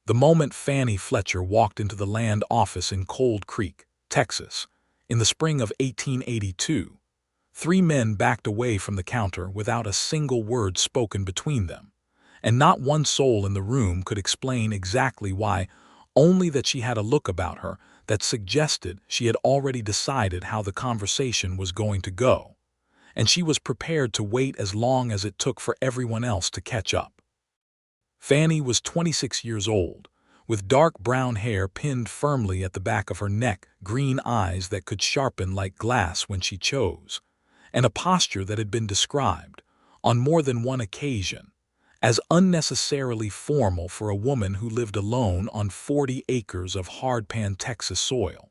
The moment Fannie Fletcher walked into the land office in Cold Creek, Texas, in the spring of 1882, three men backed away from the counter without a single word spoken between them, and not one soul in the room could explain exactly why, only that she had a look about her that suggested she had already decided how the conversation was going to go, and she was prepared to wait as long as it took for everyone else to catch up. Fannie was 26 years old, with dark brown hair pinned firmly at the back of her neck, green eyes that could sharpen like glass when she chose, and a posture that had been described, on more than one occasion, as unnecessarily formal for a woman who lived alone on 40 acres of hardpan Texas soil.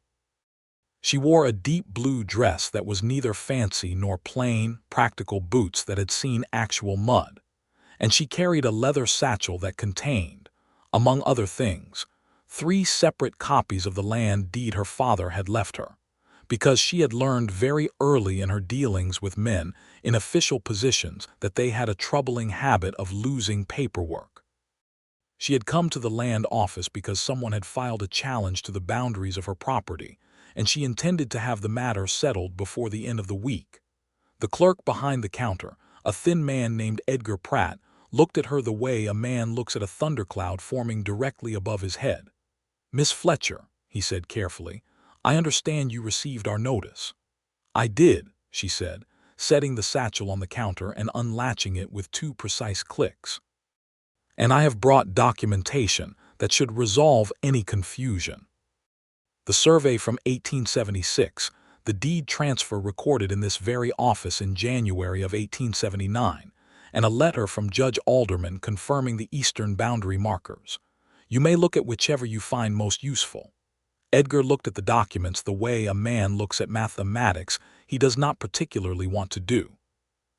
She wore a deep blue dress that was neither fancy nor plain, practical boots that had seen actual mud, and she carried a leather satchel that contained, among other things, 3 separate copies of the land deed her father had left her, because she had learned very early in her dealings with men in official positions that they had a troubling habit of losing paperwork. She had come to the land office because someone had filed a challenge to the boundaries of her property, and she intended to have the matter settled before the end of the week. The clerk behind the counter, a thin man named Edgar Pratt, looked at her the way a man looks at a thundercloud forming directly above his head. "Miss Fletcher," he said carefully, "I understand you received our notice." "I did," she said, setting the satchel on the counter and unlatching it with 2 precise clicks. "And I have brought documentation that should resolve any confusion." The survey from 1876, the deed transfer recorded in this very office in January of 1879, and a letter from Judge Alderman confirming the eastern boundary markers. You may look at whichever you find most useful. Edgar looked at the documents the way a man looks at mathematics he does not particularly want to do.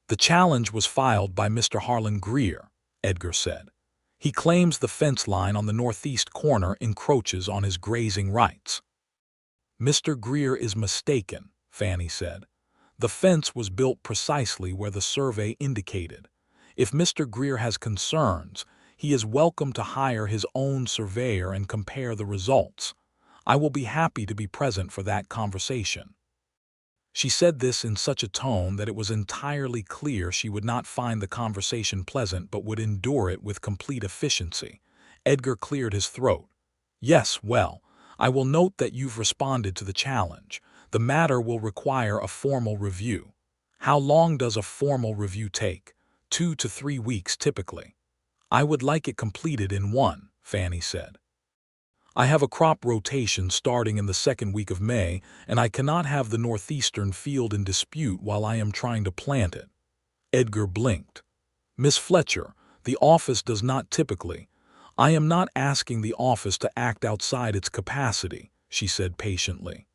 "The challenge was filed by Mr. Harlan Greer," Edgar said. "He claims the fence line on the northeast corner encroaches on his grazing rights." "Mr. Greer is mistaken," Fannie said. "The fence was built precisely where the survey indicated. If Mr. Greer has concerns, he is welcome to hire his own surveyor and compare the results. I will be happy to be present for that conversation." She said this in such a tone that it was entirely clear she would not find the conversation pleasant but would endure it with complete efficiency. Edgar cleared his throat. "Yes, well, I will note that you've responded to the challenge. The matter will require a formal review." "How long does a formal review take?" 2 to 3 weeks typically. "I would like it completed in 1, Fannie said. "I have a crop rotation starting in the 2nd week of May, and I cannot have the northeastern field in dispute while I am trying to plant it." Edgar blinked. "Miss Fletcher, the office does not typically—" "I am not asking the office to act outside its capacity," she said patiently.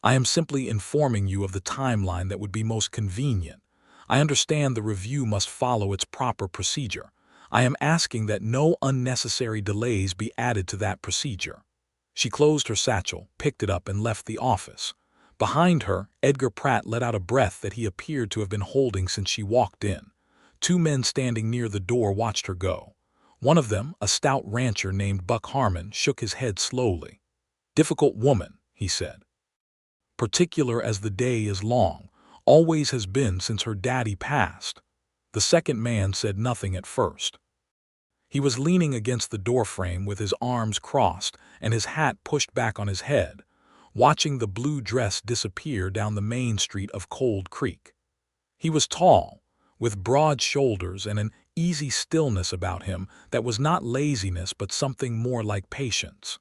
"I am simply informing you of the timeline that would be most convenient. I understand the review must follow its proper procedure. I am asking that no unnecessary delays be added to that procedure." She closed her satchel, picked it up, and left the office. Behind her, Edgar Pratt let out a breath that he appeared to have been holding since she walked in. 2 men standing near the door watched her go. One of them, a stout rancher named Buck Harmon, shook his head slowly. "Difficult woman," he said. "Particular as the day is long. Always has been since her daddy passed." The second man said nothing at first. He was leaning against the doorframe with his arms crossed and his hat pushed back on his head, watching the blue dress disappear down the main street of Cold Creek. He was tall, with broad shoulders and an easy stillness about him that was not laziness but something more like patience.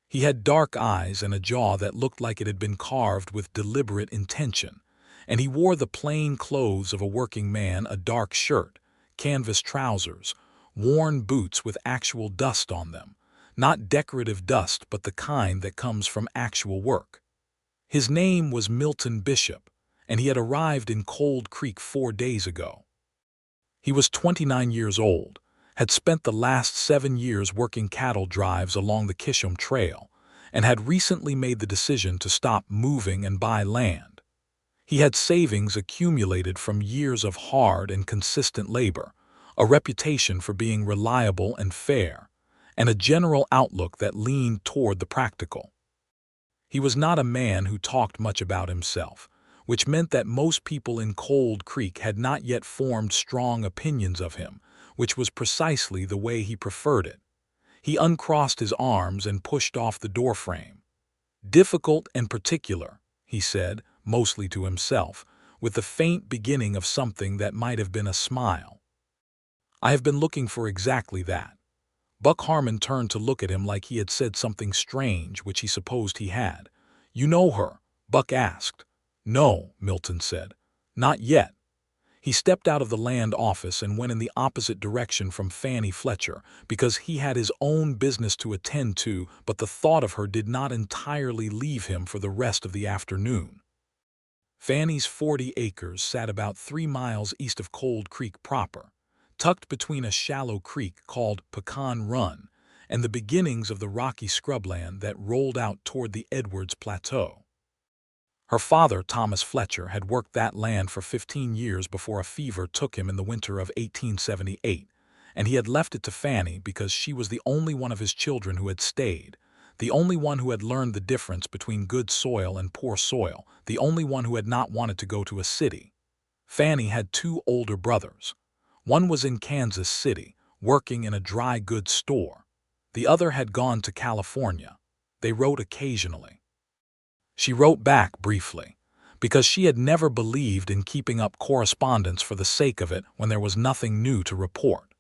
He had dark eyes and a jaw that looked like it had been carved with deliberate intention, and he wore the plain clothes of a working man: a dark shirt, canvas trousers, worn boots with actual dust on them, not decorative dust but the kind that comes from actual work. His name was Milton Bishop, and he had arrived in Cold Creek 4 days ago. He was 29 years old, had spent the last 7 years working cattle drives along the Chisholm Trail, and had recently made the decision to stop moving and buy land. He had savings accumulated from years of hard and consistent labor, a reputation for being reliable and fair, and a general outlook that leaned toward the practical. He was not a man who talked much about himself, which meant that most people in Cold Creek had not yet formed strong opinions of him, which was precisely the way he preferred it. He uncrossed his arms and pushed off the doorframe. "Difficult and particular," he said, mostly to himself, with the faint beginning of something that might have been a smile. "I have been looking for exactly that." Buck Harmon turned to look at him like he had said something strange, which he supposed he had. "You know her?" Buck asked. "No," Milton said. "Not yet." He stepped out of the land office and went in the opposite direction from Fannie Fletcher, because he had his own business to attend to, but the thought of her did not entirely leave him for the rest of the afternoon. Fannie's 40 acres sat about 3 miles east of Cold Creek proper, tucked between a shallow creek called Pecan Run and the beginnings of the rocky scrubland that rolled out toward the Edwards Plateau. Her father, Thomas Fletcher, had worked that land for 15 years before a fever took him in the winter of 1878, and he had left it to Fannie because she was the only one of his children who had stayed, the only one who had learned the difference between good soil and poor soil, the only one who had not wanted to go to a city. Fannie had 2 older brothers. One was in Kansas City, working in a dry goods store. The other had gone to California. They wrote occasionally. She wrote back briefly, because she had never believed in keeping up correspondence for the sake of it when there was nothing new to report.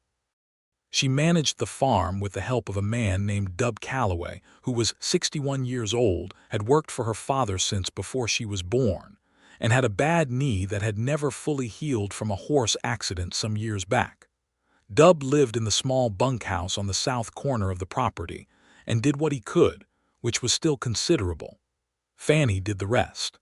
She managed the farm with the help of a man named Dub Calloway, who was 61 years old, had worked for her father since before she was born, and had a bad knee that had never fully healed from a horse accident some years back. Dub lived in the small bunkhouse on the south corner of the property and did what he could, which was still considerable. Fannie did the rest.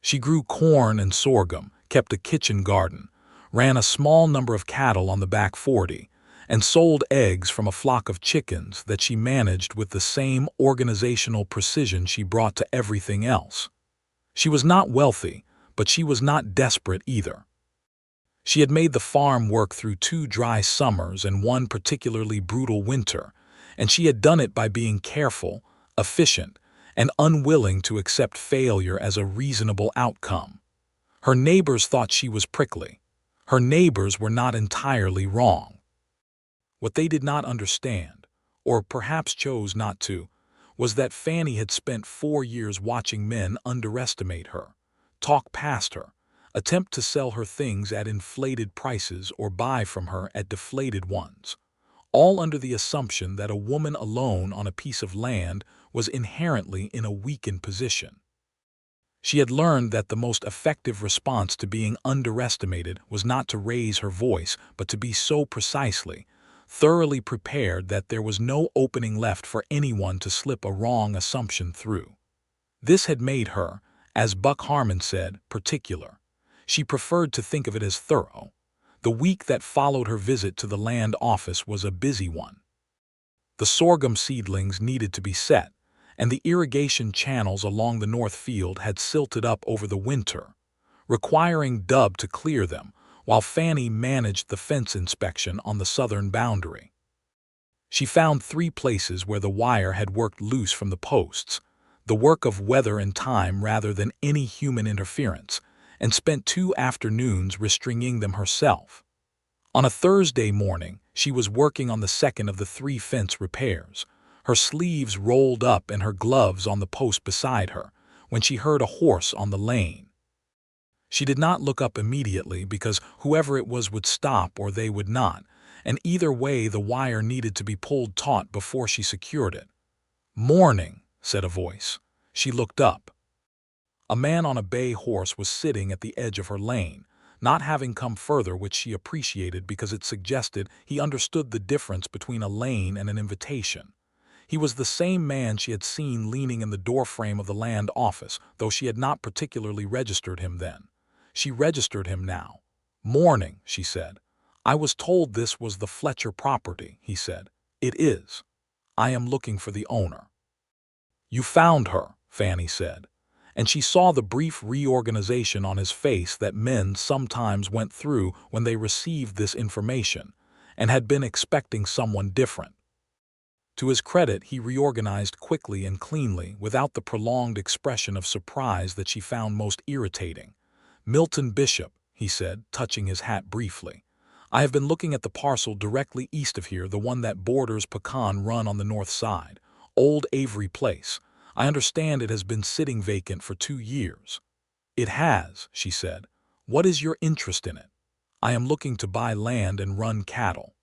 She grew corn and sorghum, kept a kitchen garden, ran a small number of cattle on the back 40, and sold eggs from a flock of chickens that she managed with the same organizational precision she brought to everything else. She was not wealthy, but she was not desperate either. She had made the farm work through 2 dry summers and 1 particularly brutal winter, and she had done it by being careful, efficient, and unwilling to accept failure as a reasonable outcome. Her neighbors thought she was prickly. Her neighbors were not entirely wrong. What they did not understand, or perhaps chose not to, was that Fannie had spent 4 years watching men underestimate her, talk past her, attempt to sell her things at inflated prices or buy from her at deflated ones, all under the assumption that a woman alone on a piece of land was inherently in a weakened position. She had learned that the most effective response to being underestimated was not to raise her voice, but to be so precisely, thoroughly prepared that there was no opening left for anyone to slip a wrong assumption through. This had made her, as Buck Harmon said, particular. She preferred to think of it as thorough. The week that followed her visit to the land office was a busy one. The sorghum seedlings needed to be set, and the irrigation channels along the north field had silted up over the winter, requiring Dub to clear them, while Fannie managed the fence inspection on the southern boundary. She found 3 places where the wire had worked loose from the posts, the work of weather and time rather than any human interference, and spent 2 afternoons restringing them herself. On a Thursday morning, she was working on the second of the 3 fence repairs, her sleeves rolled up and her gloves on the post beside her, when she heard a horse on the lane. She did not look up immediately because whoever it was would stop or they would not, and either way the wire needed to be pulled taut before she secured it. "Morning," said a voice. She looked up. A man on a bay horse was sitting at the edge of her lane, not having come further, which she appreciated because it suggested he understood the difference between a lane and an invitation. He was the same man she had seen leaning in the doorframe of the land office, though she had not particularly registered him then. She registered him now. "Morning," she said. "I was told this was the Fletcher property," he said. "It is. I am looking for the owner." "You found her," Fannie said, and she saw the brief reorganization on his face that men sometimes went through when they received this information, and had been expecting someone different. To his credit, he reorganized quickly and cleanly, without the prolonged expression of surprise that she found most irritating. "Milton Bishop," he said, touching his hat briefly. "I have been looking at the parcel directly east of here, the one that borders Pecan Run on the north side. Old Avery Place. I understand it has been sitting vacant for 2 years." "It has," she said. "What is your interest in it?" "I am looking to buy land and run cattle."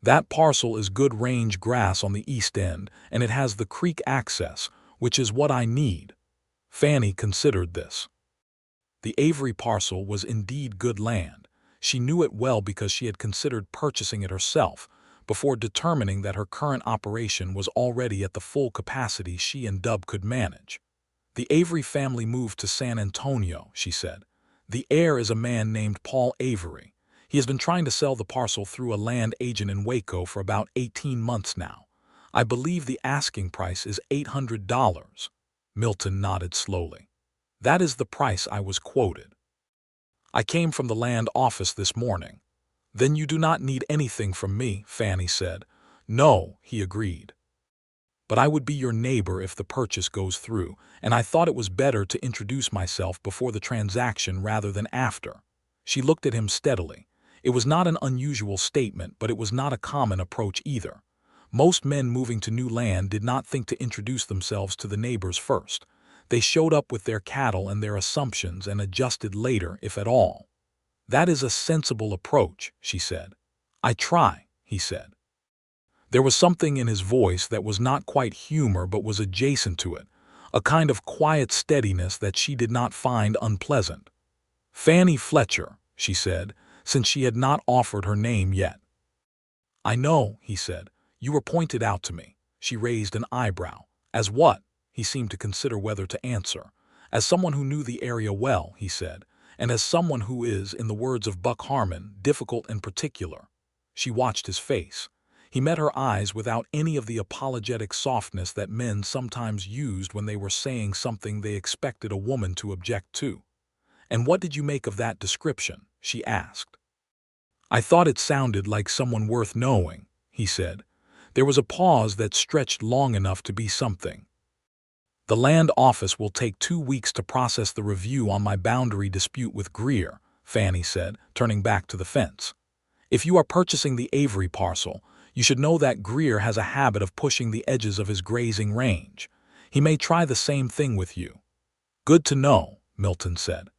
"That parcel is good range grass on the east end, and it has the creek access, which is what I need." Fannie considered this. The Avery parcel was indeed good land. She knew it well because she had considered purchasing it herself, before determining that her current operation was already at the full capacity she and Dub could manage. "The Avery family moved to San Antonio," she said. "The heir is a man named Paul Avery. He has been trying to sell the parcel through a land agent in Waco for about 18 months now. I believe the asking price is $800. Milton nodded slowly. "That is the price I was quoted. I came from the land office this morning." "Then you do not need anything from me," Fannie said. "No," he agreed. "But I would be your neighbor if the purchase goes through, and I thought it was better to introduce myself before the transaction rather than after." She looked at him steadily. It was not an unusual statement, but it was not a common approach either. Most men moving to new land did not think to introduce themselves to the neighbors first. They showed up with their cattle and their assumptions and adjusted later, if at all. "That is a sensible approach," she said. "I try," he said. There was something in his voice that was not quite humor but was adjacent to it, a kind of quiet steadiness that she did not find unpleasant. "Fannie Fletcher," she said, since she had not offered her name yet. "I know," he said. "You were pointed out to me." She raised an eyebrow. "As what?" He seemed to consider whether to answer. "As someone who knew the area well," he said, "and as someone who is, in the words of Buck Harmon, difficult and particular." She watched his face. He met her eyes without any of the apologetic softness that men sometimes used when they were saying something they expected a woman to object to. "And what did you make of that description?" she asked. "I thought it sounded like someone worth knowing," he said. There was a pause that stretched long enough to be something. "The land office will take 2 weeks to process the review on my boundary dispute with Greer," Fannie said, turning back to the fence. "If you are purchasing the Avery parcel, you should know that Greer has a habit of pushing the edges of his grazing range. He may try the same thing with you." "Good to know," Milton said.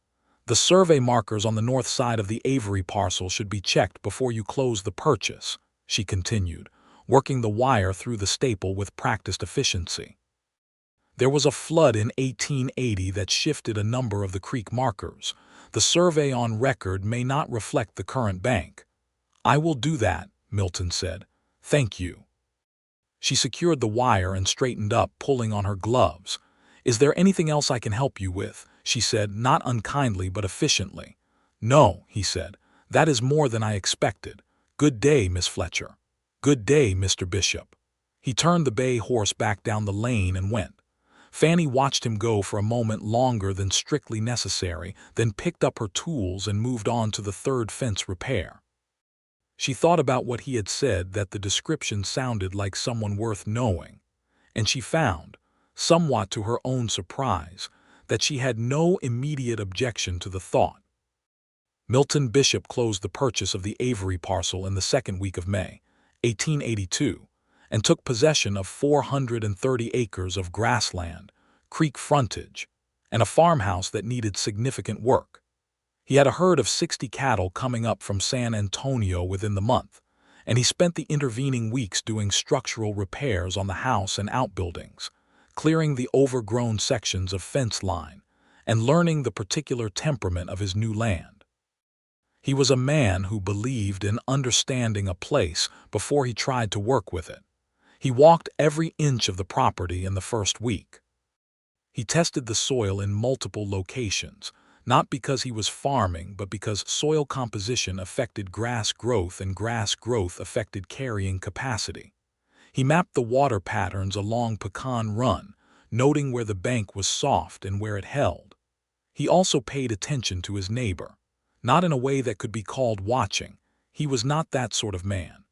"The survey markers on the north side of the Avery parcel should be checked before you close the purchase," she continued, working the wire through the staple with practiced efficiency. There was a flood in 1880 that shifted a number of the creek markers. The survey on record may not reflect the current bank. "I will do that," Milton said. "Thank you." She secured the wire and straightened up, pulling on her gloves. "Is there anything else I can help you with?" she said, not unkindly but efficiently. "No," he said. "That is more than I expected. Good day, Miss Fletcher." "Good day, Mr. Bishop." He turned the bay horse back down the lane and went. Fannie watched him go for a moment longer than strictly necessary, then picked up her tools and moved on to the third fence repair. She thought about what he had said, that the description sounded like someone worth knowing, and she found, somewhat to her own surprise, that she had no immediate objection to the thought. Milton Bishop closed the purchase of the Avery parcel in the second week of May, 1882, and took possession of 430 acres of grassland, creek frontage, and a farmhouse that needed significant work. He had a herd of 60 cattle coming up from San Antonio within the month, and he spent the intervening weeks doing structural repairs on the house and outbuildings, clearing the overgrown sections of fence line, and learning the particular temperament of his new land. He was a man who believed in understanding a place before he tried to work with it. He walked every inch of the property in the first week. He tested the soil in multiple locations, not because he was farming, but because soil composition affected grass growth and grass growth affected carrying capacity. He mapped the water patterns along Pecan Run, noting where the bank was soft and where it held. He also paid attention to his neighbor, not in a way that could be called watching. He was not that sort of man,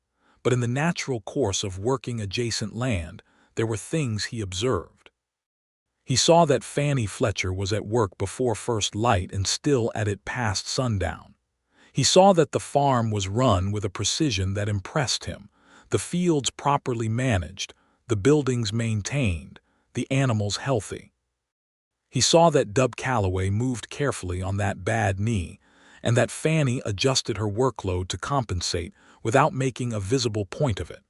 but in the natural course of working adjacent land, there were things he observed. He saw that Fannie Fletcher was at work before first light and still at it past sundown. He saw that the farm was run with a precision that impressed him, the fields properly managed, the buildings maintained, the animals healthy. He saw that Dub Calloway moved carefully on that bad knee, and that Fannie adjusted her workload to compensate without making a visible point of it.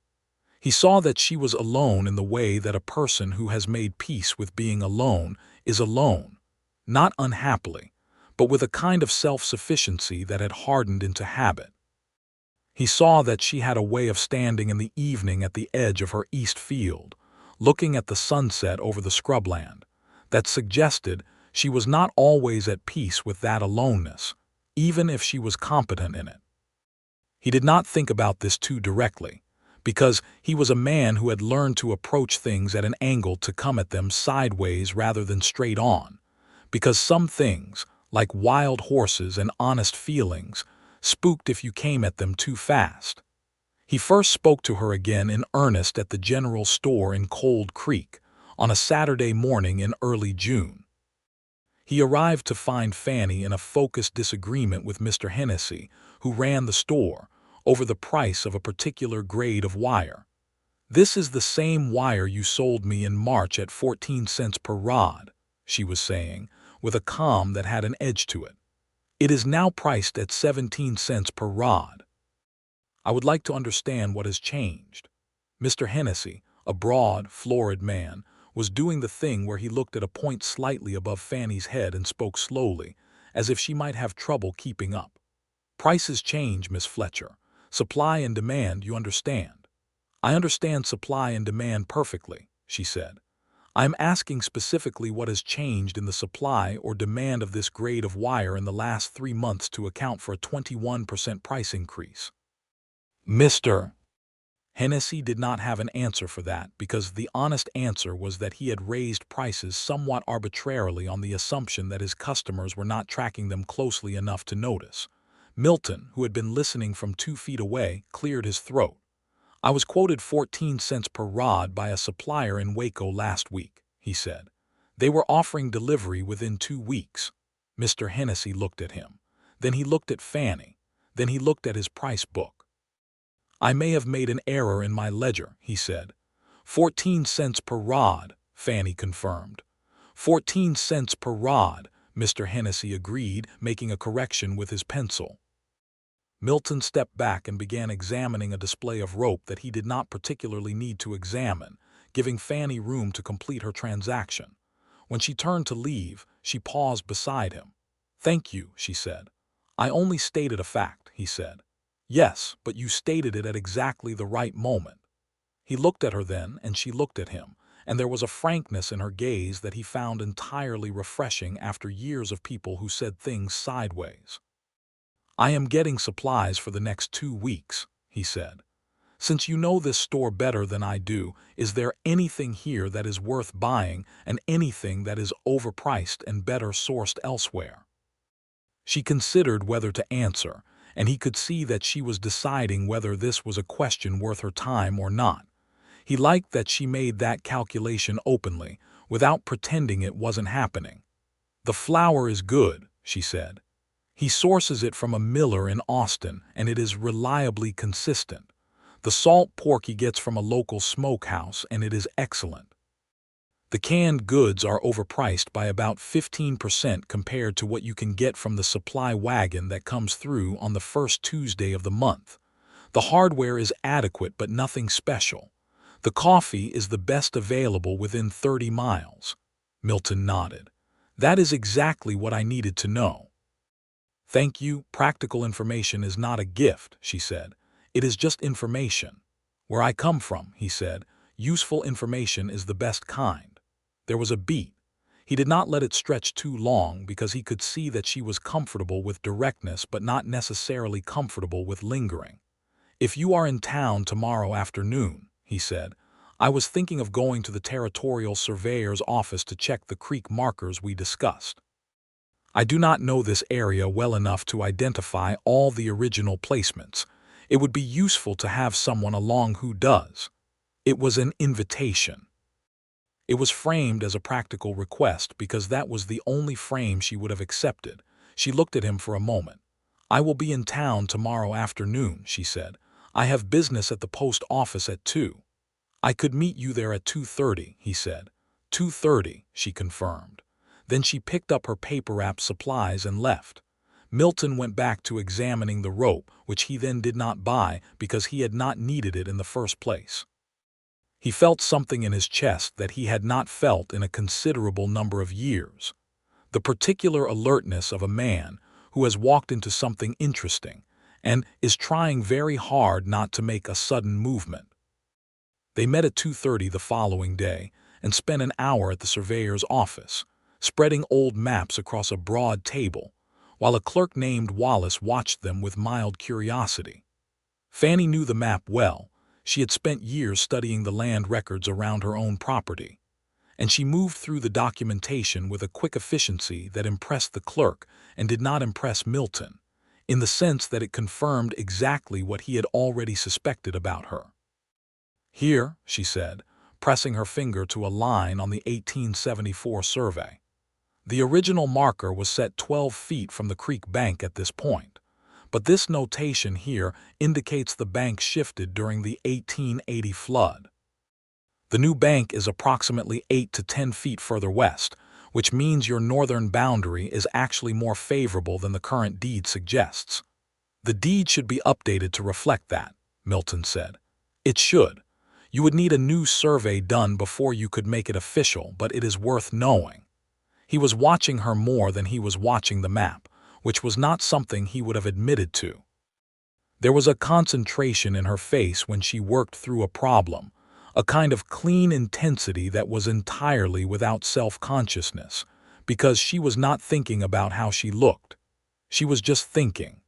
He saw that she was alone in the way that a person who has made peace with being alone is alone, not unhappily, but with a kind of self-sufficiency that had hardened into habit. He saw that she had a way of standing in the evening at the edge of her east field, looking at the sunset over the scrubland, that suggested she was not always at peace with that aloneness, even if she was competent in it. He did not think about this too directly, because he was a man who had learned to approach things at an angle to come at them sideways rather than straight on, because some things, like wild horses and honest feelings, spooked if you came at them too fast. He first spoke to her again in earnest at the general store in Cold Creek, on a Saturday morning in early June. He arrived to find Fannie in a focused disagreement with Mr. Hennessy, who ran the store, over the price of a particular grade of wire. "This is the same wire you sold me in March at 14 cents per rod," she was saying, with a calm that had an edge to it. "It is now priced at 17 cents per rod. I would like to understand what has changed." Mr. Hennessy, a broad, florid man, was doing the thing where he looked at a point slightly above Fannie's head and spoke slowly, as if she might have trouble keeping up. "Prices change, Miss Fletcher. Supply and demand, you understand." "I understand supply and demand perfectly," she said. "I am asking specifically what has changed in the supply or demand of this grade of wire in the last 3 months to account for a 21% price increase." Mr. Hennessy did not have an answer for that, because the honest answer was that he had raised prices somewhat arbitrarily on the assumption that his customers were not tracking them closely enough to notice. Milton, who had been listening from 2 feet away, cleared his throat. "I was quoted 14 cents per rod by a supplier in Waco last week," he said. "They were offering delivery within 2 weeks." Mr. Hennessy looked at him. Then he looked at Fannie. Then he looked at his price book. "I may have made an error in my ledger," he said. 14 cents per rod, Fannie confirmed. 14 cents per rod, Mr. Hennessy agreed, making a correction with his pencil. Milton stepped back and began examining a display of rope that he did not particularly need to examine, giving Fannie room to complete her transaction. When she turned to leave, she paused beside him. "Thank you," she said. "I only stated a fact," he said. "Yes, but you stated it at exactly the right moment." He looked at her then, and she looked at him, and there was a frankness in her gaze that he found entirely refreshing after years of people who said things sideways. "I am getting supplies for the next 2 weeks," he said. "Since you know this store better than I do, is there anything here that is worth buying and anything that is overpriced and better sourced elsewhere?" She considered whether to answer, and he could see that she was deciding whether this was a question worth her time or not. He liked that she made that calculation openly, without pretending it wasn't happening. "The flour is good," she said. "He sources it from a miller in Austin, and it is reliably consistent. The salt pork he gets from a local smokehouse, and it is excellent. The canned goods are overpriced by about 15% compared to what you can get from the supply wagon that comes through on the first Tuesday of the month. The hardware is adequate but nothing special. The coffee is the best available within 30 miles. Milton nodded. "That is exactly what I needed to know." "Thank you. Practical information is not a gift," she said. "It is just information. Where I come from," he said, "useful information is the best kind." There was a beat. He did not let it stretch too long because he could see that she was comfortable with directness but not necessarily comfortable with lingering. "If you are in town tomorrow afternoon," he said, "I was thinking of going to the territorial surveyor's office to check the creek markers we discussed. I do not know this area well enough to identify all the original placements. It would be useful to have someone along who does. It was an invitation. It was framed as a practical request because that was the only frame she would have accepted. She looked at him for a moment. "I will be in town tomorrow afternoon," she said. "I have business at the post office at 2. "I could meet you there at 2:30, he said. 2:30, she confirmed. Then she picked up her paper-wrapped supplies and left. Milton went back to examining the rope, which he then did not buy because he had not needed it in the first place. He felt something in his chest that he had not felt in a considerable number of years. The particular alertness of a man who has walked into something interesting and is trying very hard not to make a sudden movement. They met at 2:30 the following day and spent an hour at the surveyor's office, spreading old maps across a broad table, while a clerk named Wallace watched them with mild curiosity. Fannie knew the map well. She had spent years studying the land records around her own property, and she moved through the documentation with a quick efficiency that impressed the clerk and did not impress Milton, in the sense that it confirmed exactly what he had already suspected about her. "Here," she said, pressing her finger to a line on the 1874 survey. The original marker was set 12 feet from the creek bank at this point, but this notation here indicates the bank shifted during the 1880 flood. The new bank is approximately 8 to 10 feet further west, which means your northern boundary is actually more favorable than the current deed suggests. The deed should be updated to reflect that," Milton said. "It should. You would need a new survey done before you could make it official, but it is worth knowing." He was watching her more than he was watching the map, which was not something he would have admitted to. There was a concentration in her face when she worked through a problem, a kind of clean intensity that was entirely without self-consciousness, because she was not thinking about how she looked. She was just thinking.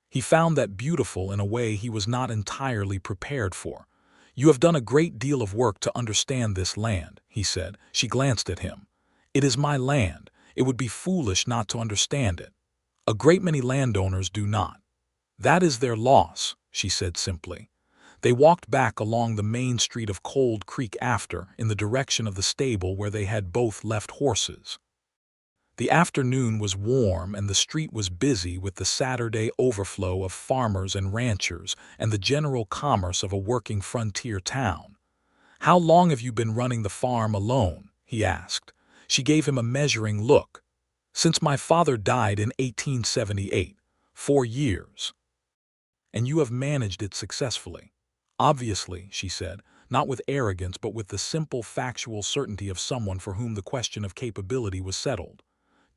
He found that beautiful in a way he was not entirely prepared for. "You have done a great deal of work to understand this land," he said. She glanced at him. "It is my land. It would be foolish not to understand it. A great many landowners do not. That is their loss," she said simply. They walked back along the main street of Cold Creek after, in the direction of the stable where they had both left horses. The afternoon was warm and the street was busy with the Saturday overflow of farmers and ranchers and the general commerce of a working frontier town. "How long have you been running the farm alone?" he asked. She gave him a measuring look. "Since my father died in 1878, 4 years. "And you have managed it successfully." "Obviously," she said, not with arrogance but with the simple factual certainty of someone for whom the question of capability was settled.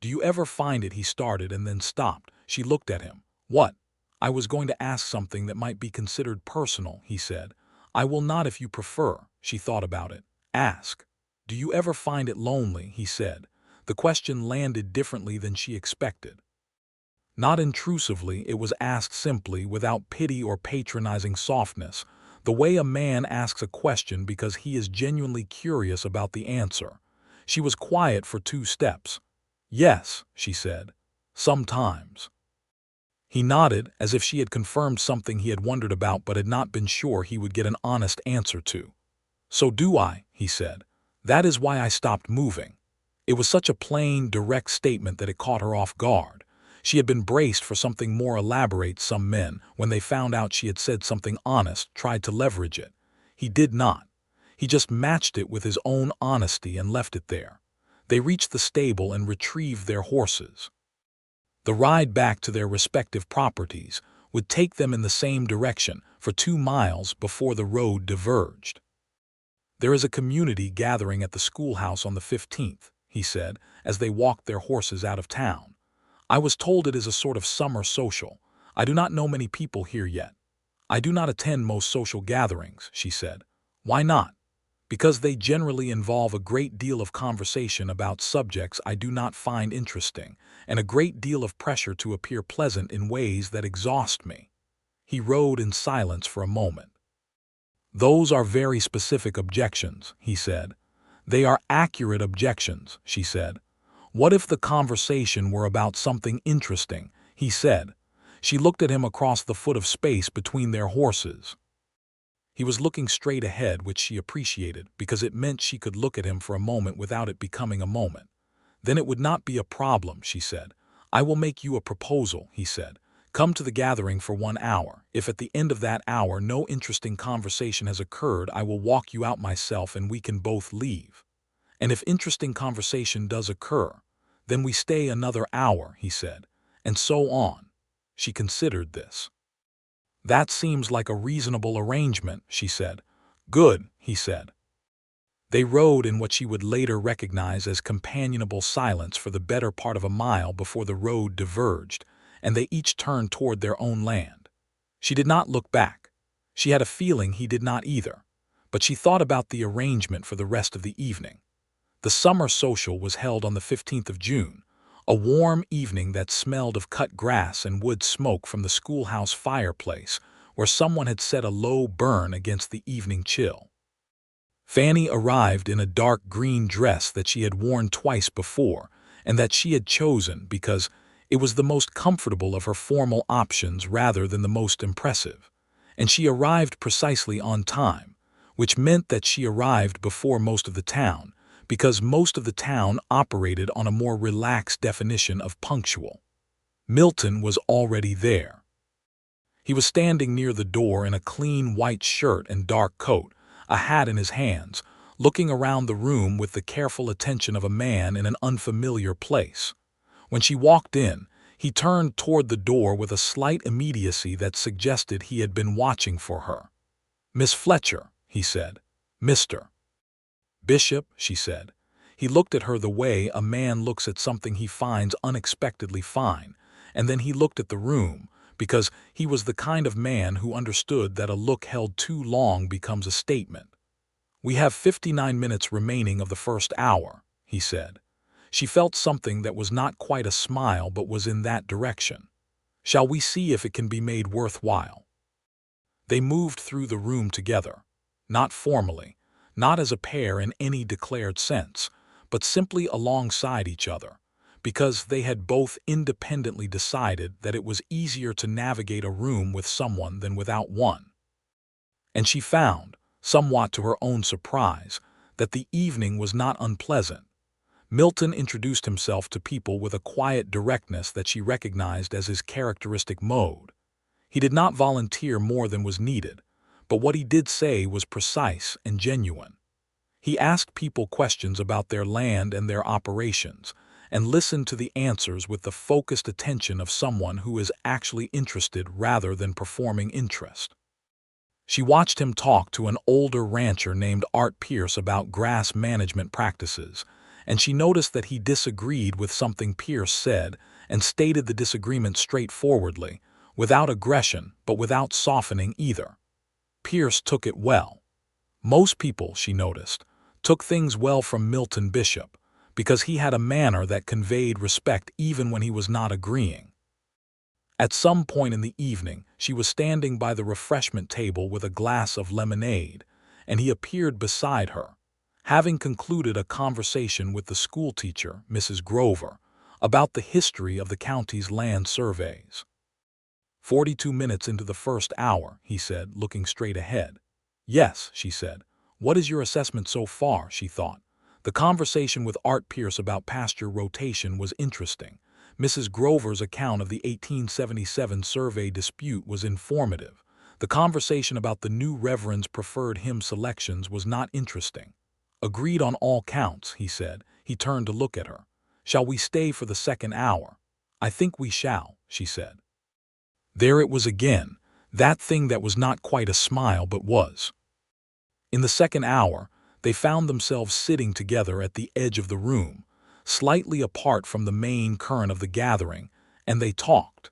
"Do you ever find it?" He started and then stopped. She looked at him. "What?" "I was going to ask something that might be considered personal," he said. "I will not if you prefer." She thought about it. "Ask." "Do you ever find it lonely?" he said. The question landed differently than she expected. Not intrusively, it was asked simply, without pity or patronizing softness, the way a man asks a question because he is genuinely curious about the answer. She was quiet for 2 steps. "Yes," she said. "Sometimes." He nodded, as if she had confirmed something he had wondered about but had not been sure he would get an honest answer to. "So do I," he said. "That is why I stopped moving." It was such a plain, direct statement that it caught her off guard. She had been braced for something more elaborate. Some men, when they found out she had said something honest, tried to leverage it. He did not. He just matched it with his own honesty and left it there. They reached the stable and retrieved their horses. The ride back to their respective properties would take them in the same direction for 2 miles before the road diverged. "There is a community gathering at the schoolhouse on the 15th, he said, as they walked their horses out of town. "I was told it is a sort of summer social. I do not know many people here yet." "I do not attend most social gatherings," she said. "Why not?" "Because they generally involve a great deal of conversation about subjects I do not find interesting, and a great deal of pressure to appear pleasant in ways that exhaust me." He rode in silence for a moment. "Those are very specific objections," he said. "They are accurate objections," she said. "What if the conversation were about something interesting?" he said. She looked at him across the foot of space between their horses. He was looking straight ahead, which she appreciated, because it meant she could look at him for a moment without it becoming a moment. Then it would not be a problem, she said. I will make you a proposal, he said. Come to the gathering for 1 hour. If at the end of that hour no interesting conversation has occurred, I will walk you out myself and we can both leave. And if interesting conversation does occur, then we stay another hour, he said, and so on. She considered this. That seems like a reasonable arrangement, she said. Good, he said. They rode in what she would later recognize as companionable silence for the better part of a mile before the road diverged, and they each turned toward their own land. She did not look back. She had a feeling he did not either, but she thought about the arrangement for the rest of the evening. The summer social was held on the 15th of June, a warm evening that smelled of cut grass and wood smoke from the schoolhouse fireplace, where someone had set a low burn against the evening chill. Fannie arrived in a dark green dress that she had worn twice before, and that she had chosen because it was the most comfortable of her formal options rather than the most impressive. And she arrived precisely on time, which meant that she arrived before most of the town, because most of the town operated on a more relaxed definition of punctual. Milton was already there. He was standing near the door in a clean white shirt and dark coat, a hat in his hands, looking around the room with the careful attention of a man in an unfamiliar place. When she walked in, he turned toward the door with a slight immediacy that suggested he had been watching for her. Miss Fletcher, he said. Mr. Bishop, she said. He looked at her the way a man looks at something he finds unexpectedly fine, and then he looked at the room, because he was the kind of man who understood that a look held too long becomes a statement. We have 59 minutes remaining of the first hour, he said. She felt something that was not quite a smile but was in that direction. Shall we see if it can be made worthwhile? They moved through the room together, not formally, not as a pair in any declared sense, but simply alongside each other, because they had both independently decided that it was easier to navigate a room with someone than without one. And she found, somewhat to her own surprise, that the evening was not unpleasant. Milton introduced himself to people with a quiet directness that she recognized as his characteristic mode. He did not volunteer more than was needed, but what he did say was precise and genuine. He asked people questions about their land and their operations, and listened to the answers with the focused attention of someone who is actually interested rather than performing interest. She watched him talk to an older rancher named Art Pierce about grass management practices, and she noticed that he disagreed with something Pierce said and stated the disagreement straightforwardly, without aggression but without softening either. Pierce took it well. Most people, she noticed, took things well from Milton Bishop, because he had a manner that conveyed respect even when he was not agreeing. At some point in the evening, she was standing by the refreshment table with a glass of lemonade, and he appeared beside her, having concluded a conversation with the schoolteacher, Mrs. Grover, about the history of the county's land surveys. 42 minutes into the first hour, he said, looking straight ahead. Yes, she said. What is your assessment so far, she thought. The conversation with Art Pierce about pasture rotation was interesting. Mrs. Grover's account of the 1877 survey dispute was informative. The conversation about the new reverend's preferred hymn selections was not interesting. Agreed on all counts, he said. He turned to look at her. Shall we stay for the second hour? I think we shall, she said. There it was again, that thing that was not quite a smile but was. In the second hour, they found themselves sitting together at the edge of the room, slightly apart from the main current of the gathering, and they talked.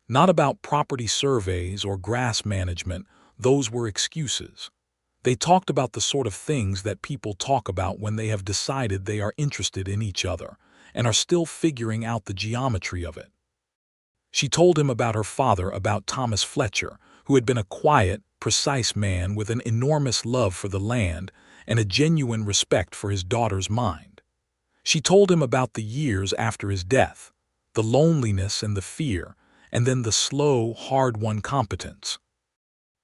Not about property surveys or grass management, those were excuses. They talked about the sort of things that people talk about when they have decided they are interested in each other and are still figuring out the geometry of it. She told him about her father, about Thomas Fletcher, who had been a quiet, precise man with an enormous love for the land and a genuine respect for his daughter's mind. She told him about the years after his death, the loneliness and the fear, and then the slow, hard-won competence.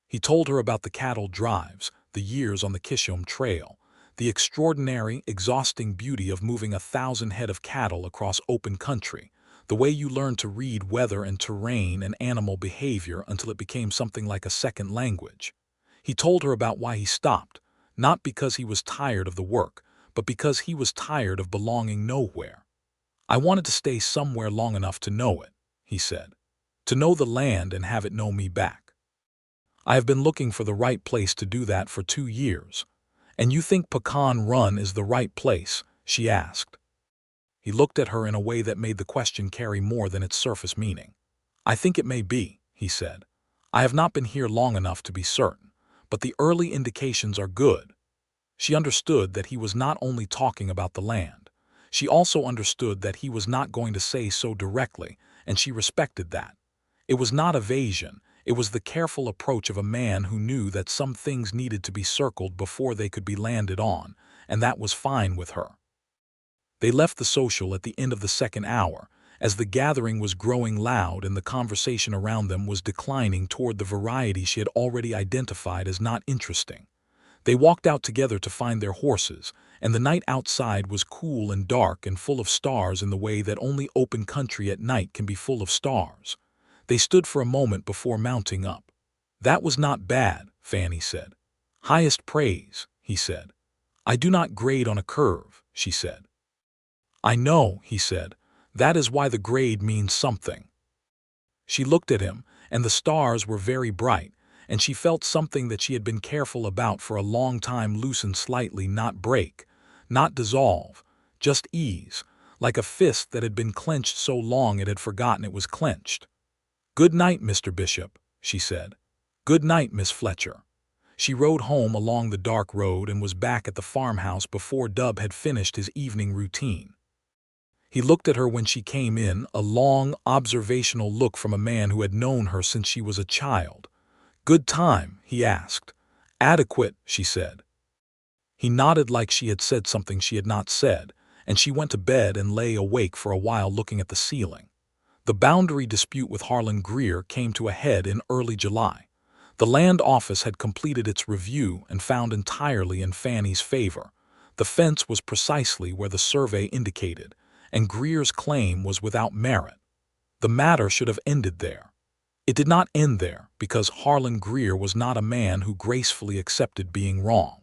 He told her about the cattle drives, the years on the Chisholm Trail, the extraordinary, exhausting beauty of moving 1,000 head of cattle across open country, the way you learned to read weather and terrain and animal behavior until it became something like a second language. He told her about why he stopped, not because he was tired of the work, but because he was tired of belonging nowhere. "I wanted to stay somewhere long enough to know it," he said, "to know the land and have it know me back. I have been looking for the right place to do that for 2 years. And you think Pecan Run is the right place?" she asked. He looked at her in a way that made the question carry more than its surface meaning. "I think it may be," he said. "I have not been here long enough to be certain, but the early indications are good." She understood that he was not only talking about the land. She also understood that he was not going to say so directly, and she respected that. It was not evasion. It was the careful approach of a man who knew that some things needed to be circled before they could be landed on, and that was fine with her. They left the social at the end of the second hour, as the gathering was growing loud and the conversation around them was declining toward the variety she had already identified as not interesting. They walked out together to find their horses, and the night outside was cool and dark and full of stars in the way that only open country at night can be full of stars. They stood for a moment before mounting up. "That was not bad," Fannie said. "Highest praise," he said. "I do not grade on a curve," she said. "I know," he said. "That is why the grade means something." She looked at him, and the stars were very bright, and she felt something that she had been careful about for a long time loosen slightly, not break, not dissolve, just ease, like a fist that had been clenched so long it had forgotten it was clenched. "Good night, Mr. Bishop," she said. "Good night, Miss Fletcher." She rode home along the dark road and was back at the farmhouse before Dub had finished his evening routine. He looked at her when she came in, a long, observational look from a man who had known her since she was a child. "Good time?" he asked. "Adequate," she said. He nodded like she had said something she had not said, and she went to bed and lay awake for a while looking at the ceiling. The boundary dispute with Harlan Greer came to a head in early July. The land office had completed its review and found entirely in Fannie's favor. The fence was precisely where the survey indicated, and Greer's claim was without merit. The matter should have ended there. It did not end there because Harlan Greer was not a man who gracefully accepted being wrong.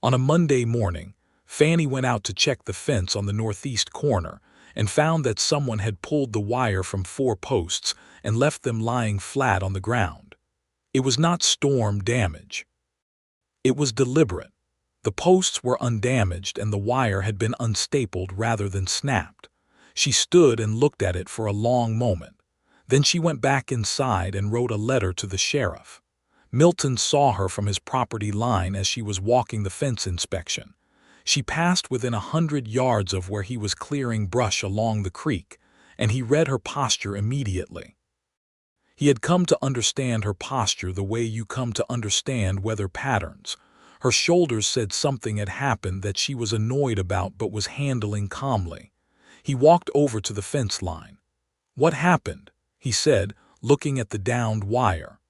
On a Monday morning, Fannie went out to check the fence on the northeast corner and found that someone had pulled the wire from 4 posts and left them lying flat on the ground. It was not storm damage. It was deliberate. The posts were undamaged and the wire had been unstapled rather than snapped. She stood and looked at it for a long moment. Then she went back inside and wrote a letter to the sheriff. Milton saw her from his property line as she was walking the fence inspection. She passed within 100 yards of where he was clearing brush along the creek, and he read her posture immediately. He had come to understand her posture the way you come to understand weather patterns. Her shoulders said something had happened that she was annoyed about but was handling calmly. He walked over to the fence line. "What happened?" he said, looking at the downed wire.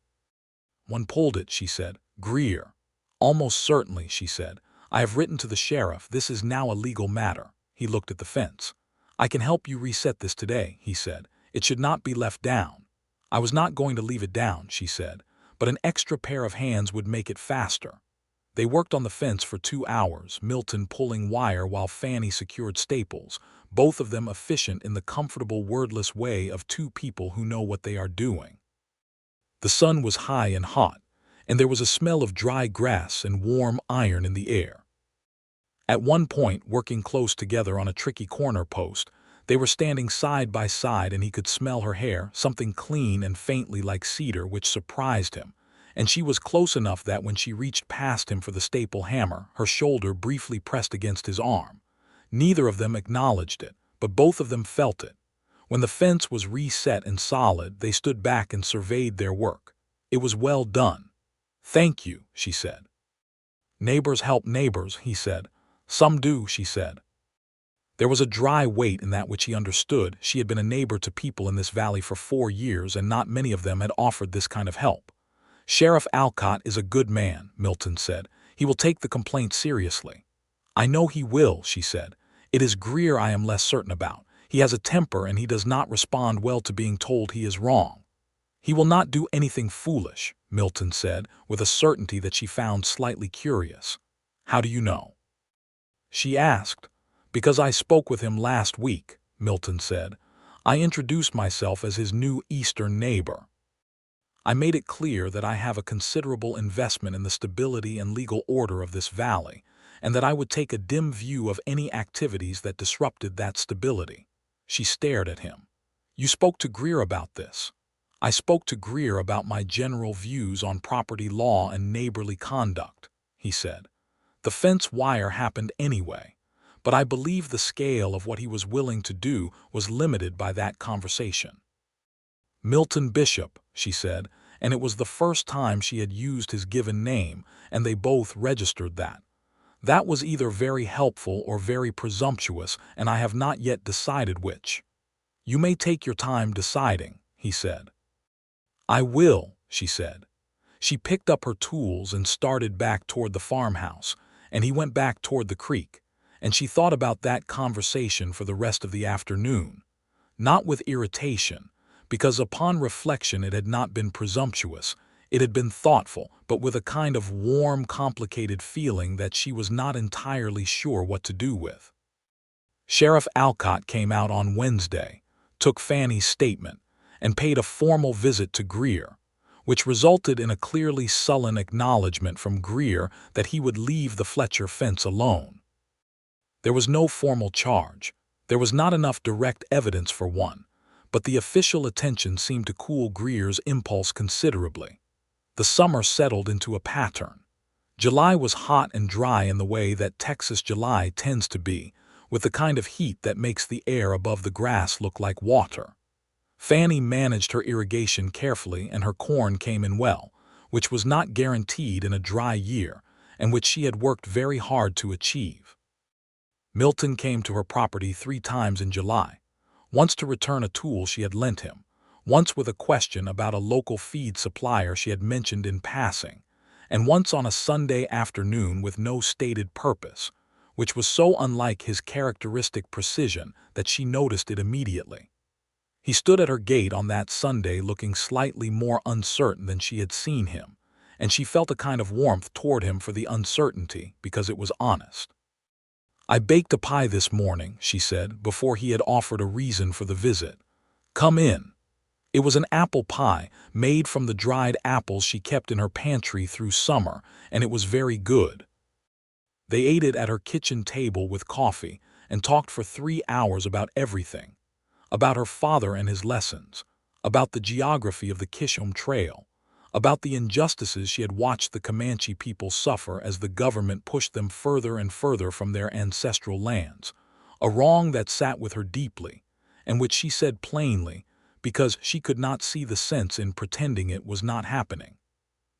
"One pulled it," she said. "Greer." "Almost certainly," she said. "I have written to the sheriff. This is now a legal matter." He looked at the fence. "I can help you reset this today," he said. "It should not be left down." "I was not going to leave it down," she said, "but an extra pair of hands would make it faster." They worked on the fence for 2 hours, Milton pulling wire while Fannie secured staples, both of them efficient in the comfortable wordless way of 2 people who know what they are doing. The sun was high and hot, and there was a smell of dry grass and warm iron in the air. At one point, working close together on a tricky corner post, they were standing side by side and he could smell her hair, something clean and faintly like cedar, which surprised him. And she was close enough that when she reached past him for the staple hammer, her shoulder briefly pressed against his arm. Neither of them acknowledged it, but both of them felt it. When the fence was reset and solid, they stood back and surveyed their work. It was well done. "Thank you," she said. "Neighbors help neighbors," he said. "Some do," she said. There was a dry weight in that which he understood. She had been a neighbor to people in this valley for 4 years, and not many of them had offered this kind of help. "Sheriff Alcott is a good man," Milton said. "He will take the complaint seriously." "I know he will," she said. "It is Greer I am less certain about. He has a temper and he does not respond well to being told he is wrong." "He will not do anything foolish," Milton said, with a certainty that she found slightly curious. "How do you know?" she asked. "Because I spoke with him last week," Milton said. "I introduced myself as his new eastern neighbor. I made it clear that I have a considerable investment in the stability and legal order of this valley, and that I would take a dim view of any activities that disrupted that stability." She stared at him. "You spoke to Greer about this?" "I spoke to Greer about my general views on property law and neighborly conduct," he said. "The fence wire happened anyway, but I believe the scale of what he was willing to do was limited by that conversation." "Milton Bishop," she said, and it was the first time she had used his given name, and they both registered that. "That was either very helpful or very presumptuous, and I have not yet decided which." "You may take your time deciding," he said. "I will," she said. She picked up her tools and started back toward the farmhouse, and he went back toward the creek, and she thought about that conversation for the rest of the afternoon. Not with irritation, because upon reflection it had not been presumptuous, it had been thoughtful, but with a kind of warm, complicated feeling that she was not entirely sure what to do with. Sheriff Alcott came out on Wednesday, took Fannie's statement, and paid a formal visit to Greer, which resulted in a clearly sullen acknowledgment from Greer that he would leave the Fletcher fence alone. There was no formal charge. There was not enough direct evidence for one, but the official attention seemed to cool Greer's impulse considerably. The summer settled into a pattern. July was hot and dry in the way that Texas July tends to be, with the kind of heat that makes the air above the grass look like water. Fannie managed her irrigation carefully, and her corn came in well, which was not guaranteed in a dry year, and which she had worked very hard to achieve. Milton came to her property 3 times in July, once to return a tool she had lent him, once with a question about a local feed supplier she had mentioned in passing, and once on a Sunday afternoon with no stated purpose, which was so unlike his characteristic precision that she noticed it immediately. He stood at her gate on that Sunday looking slightly more uncertain than she had seen him, and she felt a kind of warmth toward him for the uncertainty because it was honest. "I baked a pie this morning," she said, before he had offered a reason for the visit. "Come in." It was an apple pie made from the dried apples she kept in her pantry through summer, and it was very good. They ate it at her kitchen table with coffee and talked for 3 hours about everything. About her father and his lessons, about the geography of the Chisholm Trail, about the injustices she had watched the Comanche people suffer as the government pushed them further and further from their ancestral lands, a wrong that sat with her deeply, and which she said plainly, because she could not see the sense in pretending it was not happening.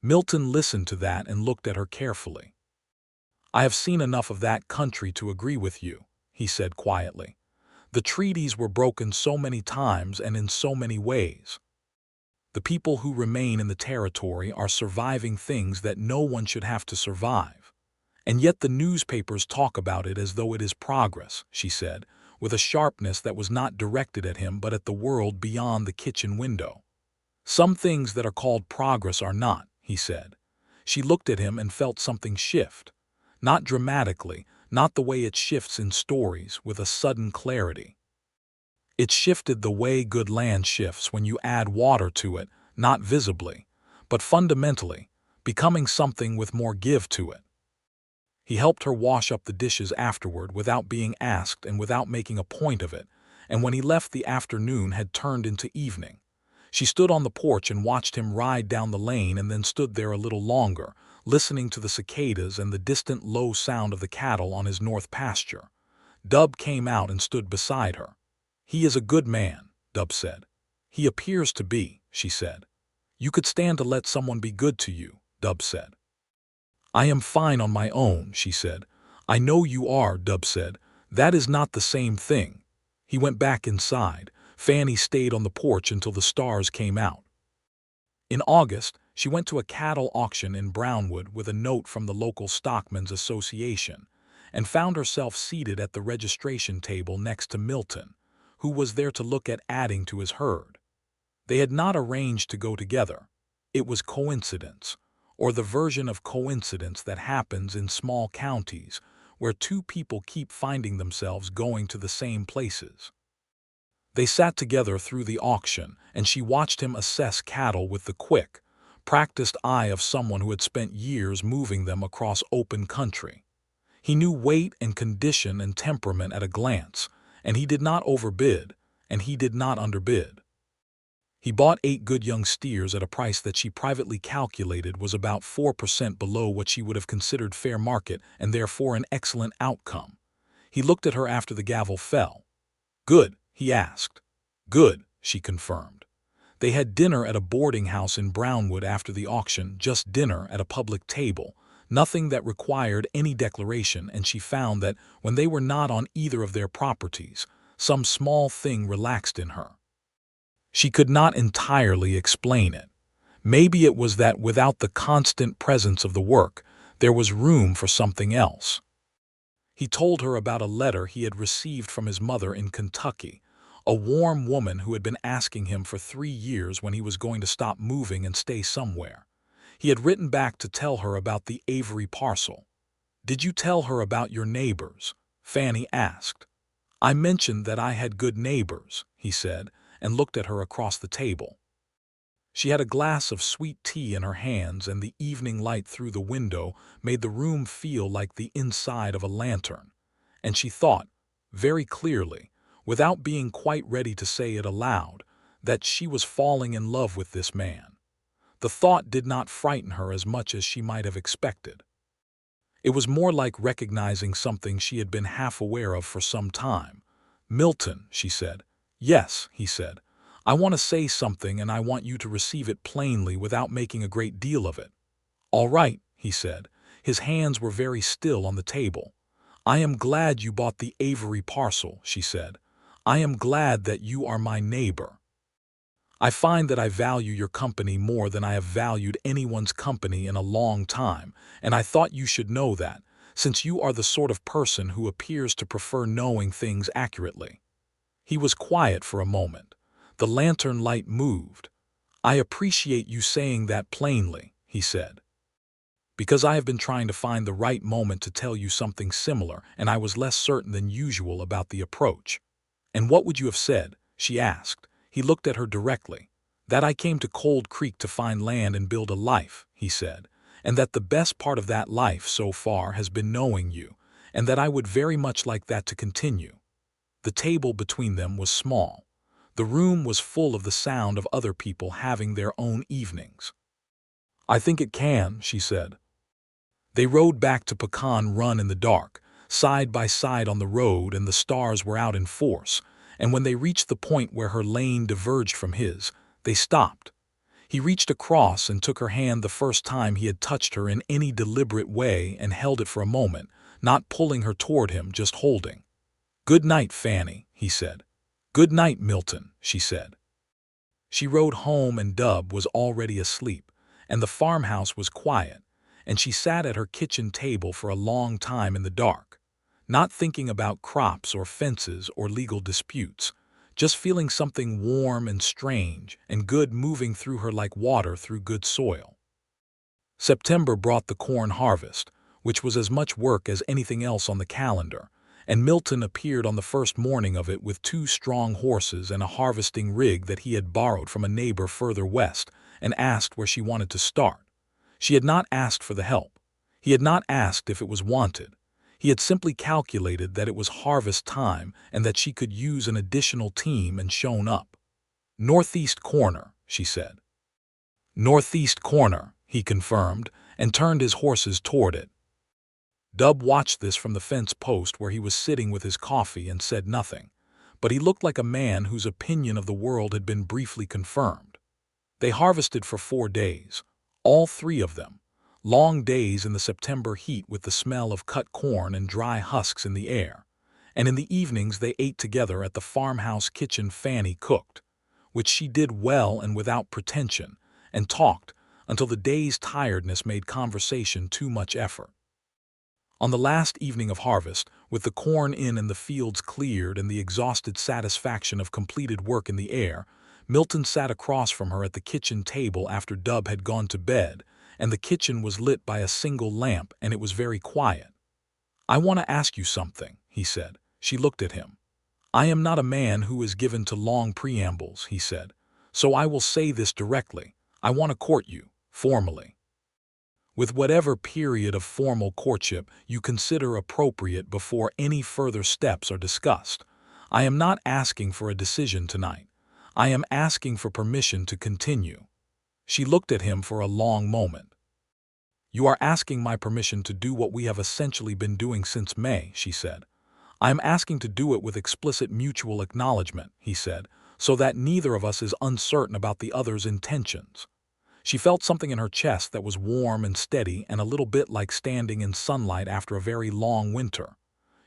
Milton listened to that and looked at her carefully. "I have seen enough of that country to agree with you," he said quietly. "The treaties were broken so many times and in so many ways. The people who remain in the territory are surviving things that no one should have to survive. And yet the newspapers talk about it as though it is progress," she said, with a sharpness that was not directed at him but at the world beyond the kitchen window. "Some things that are called progress are not," he said. She looked at him and felt something shift. Not dramatically, not the way it shifts in stories, with a sudden clarity. It shifted the way good land shifts when you add water to it, not visibly, but fundamentally, becoming something with more give to it. He helped her wash up the dishes afterward without being asked and without making a point of it, and when he left the afternoon had turned into evening. She stood on the porch and watched him ride down the lane and then stood there a little longer, listening to the cicadas and the distant low sound of the cattle on his north pasture. Dub came out and stood beside her. "He is a good man," Dub said. "He appears to be," she said. "You could stand to let someone be good to you," Dub said. "I am fine on my own," she said. "I know you are," Dub said. That is not the same thing. He went back inside. Fannie stayed on the porch until the stars came out. In August, she went to a cattle auction in Brownwood with a note from the local Stockmen's Association and found herself seated at the registration table next to Milton, who was there to look at adding to his herd. They had not arranged to go together. It was coincidence, or the version of coincidence that happens in small counties where two people keep finding themselves going to the same places. They sat together through the auction, and she watched him assess cattle with the quick, practiced eye of someone who had spent years moving them across open country. He knew weight and condition and temperament at a glance, and he did not overbid, and he did not underbid. He bought 8 good young steers at a price that she privately calculated was about 4% below what she would have considered fair market and therefore an excellent outcome. He looked at her after the gavel fell. "Good?" he asked. "Good," she confirmed. They had dinner at a boarding house in Brownwood after the auction, just dinner at a public table, nothing that required any declaration, and she found that when they were not on either of their properties, some small thing relaxed in her. She could not entirely explain it. Maybe it was that without the constant presence of the work, there was room for something else. He told her about a letter he had received from his mother in Kentucky, a warm woman who had been asking him for 3 years when he was going to stop moving and stay somewhere. He had written back to tell her about the Avery parcel. "Did you tell her about your neighbors?" Fannie asked. "I mentioned that I had good neighbors," he said, and looked at her across the table. She had a glass of sweet tea in her hands, and the evening light through the window made the room feel like the inside of a lantern. And she thought, very clearly, without being quite ready to say it aloud, that she was falling in love with this man. The thought did not frighten her as much as she might have expected. It was more like recognizing something she had been half aware of for some time. "Milton," she said. "Yes," he said. "I want to say something, and I want you to receive it plainly without making a great deal of it." "All right," he said. His hands were very still on the table. "I am glad you bought the Avery parcel," she said. "I am glad that you are my neighbor. I find that I value your company more than I have valued anyone's company in a long time, and I thought you should know that, since you are the sort of person who appears to prefer knowing things accurately." He was quiet for a moment. The lantern light moved. "I appreciate you saying that plainly," he said, "because I have been trying to find the right moment to tell you something similar, and I was less certain than usual about the approach." "And what would you have said?" she asked. He looked at her directly. "That I came to Cold Creek to find land and build a life," he said, "and that the best part of that life so far has been knowing you, and that I would very much like that to continue." The table between them was small. The room was full of the sound of other people having their own evenings. "I think it can," she said. They rode back to Pecan Run in the dark, side by side on the road, and the stars were out in force, and when they reached the point where her lane diverged from his, they stopped. He reached across and took her hand the first time he had touched her in any deliberate way and held it for a moment, not pulling her toward him, just holding. "Good night, Fannie," he said. "Good night, Milton," she said. She rode home, and Dub was already asleep, and the farmhouse was quiet, and she sat at her kitchen table for a long time in the dark, not thinking about crops or fences or legal disputes, just feeling something warm and strange and good moving through her like water through good soil. September brought the corn harvest, which was as much work as anything else on the calendar, and Milton appeared on the first morning of it with 2 strong horses and a harvesting rig that he had borrowed from a neighbor further west, and asked where she wanted to start. She had not asked for the help. He had not asked if it was wanted. He had simply calculated that it was harvest time and that she could use an additional team, and shown up. "Northeast corner," she said. "Northeast corner," he confirmed, and turned his horses toward it. Dub watched this from the fence post where he was sitting with his coffee and said nothing, but he looked like a man whose opinion of the world had been briefly confirmed. They harvested for 4 days, all 3 of them, long days in the September heat with the smell of cut corn and dry husks in the air, and in the evenings they ate together at the farmhouse kitchen Fannie cooked, which she did well and without pretension, and talked until the day's tiredness made conversation too much effort. On the last evening of harvest, with the corn in and the fields cleared and the exhausted satisfaction of completed work in the air, Milton sat across from her at the kitchen table after Dub had gone to bed, and the kitchen was lit by a single lamp and it was very quiet. "I want to ask you something," he said. She looked at him. "I am not a man who is given to long preambles," he said, "so I will say this directly. I want to court you, formally. With whatever period of formal courtship you consider appropriate before any further steps are discussed. I am not asking for a decision tonight. I am asking for permission to continue." She looked at him for a long moment. "You are asking my permission to do what we have essentially been doing since May," she said. "I am asking to do it with explicit mutual acknowledgement," he said, "so that neither of us is uncertain about the other's intentions." She felt something in her chest that was warm and steady and a little bit like standing in sunlight after a very long winter.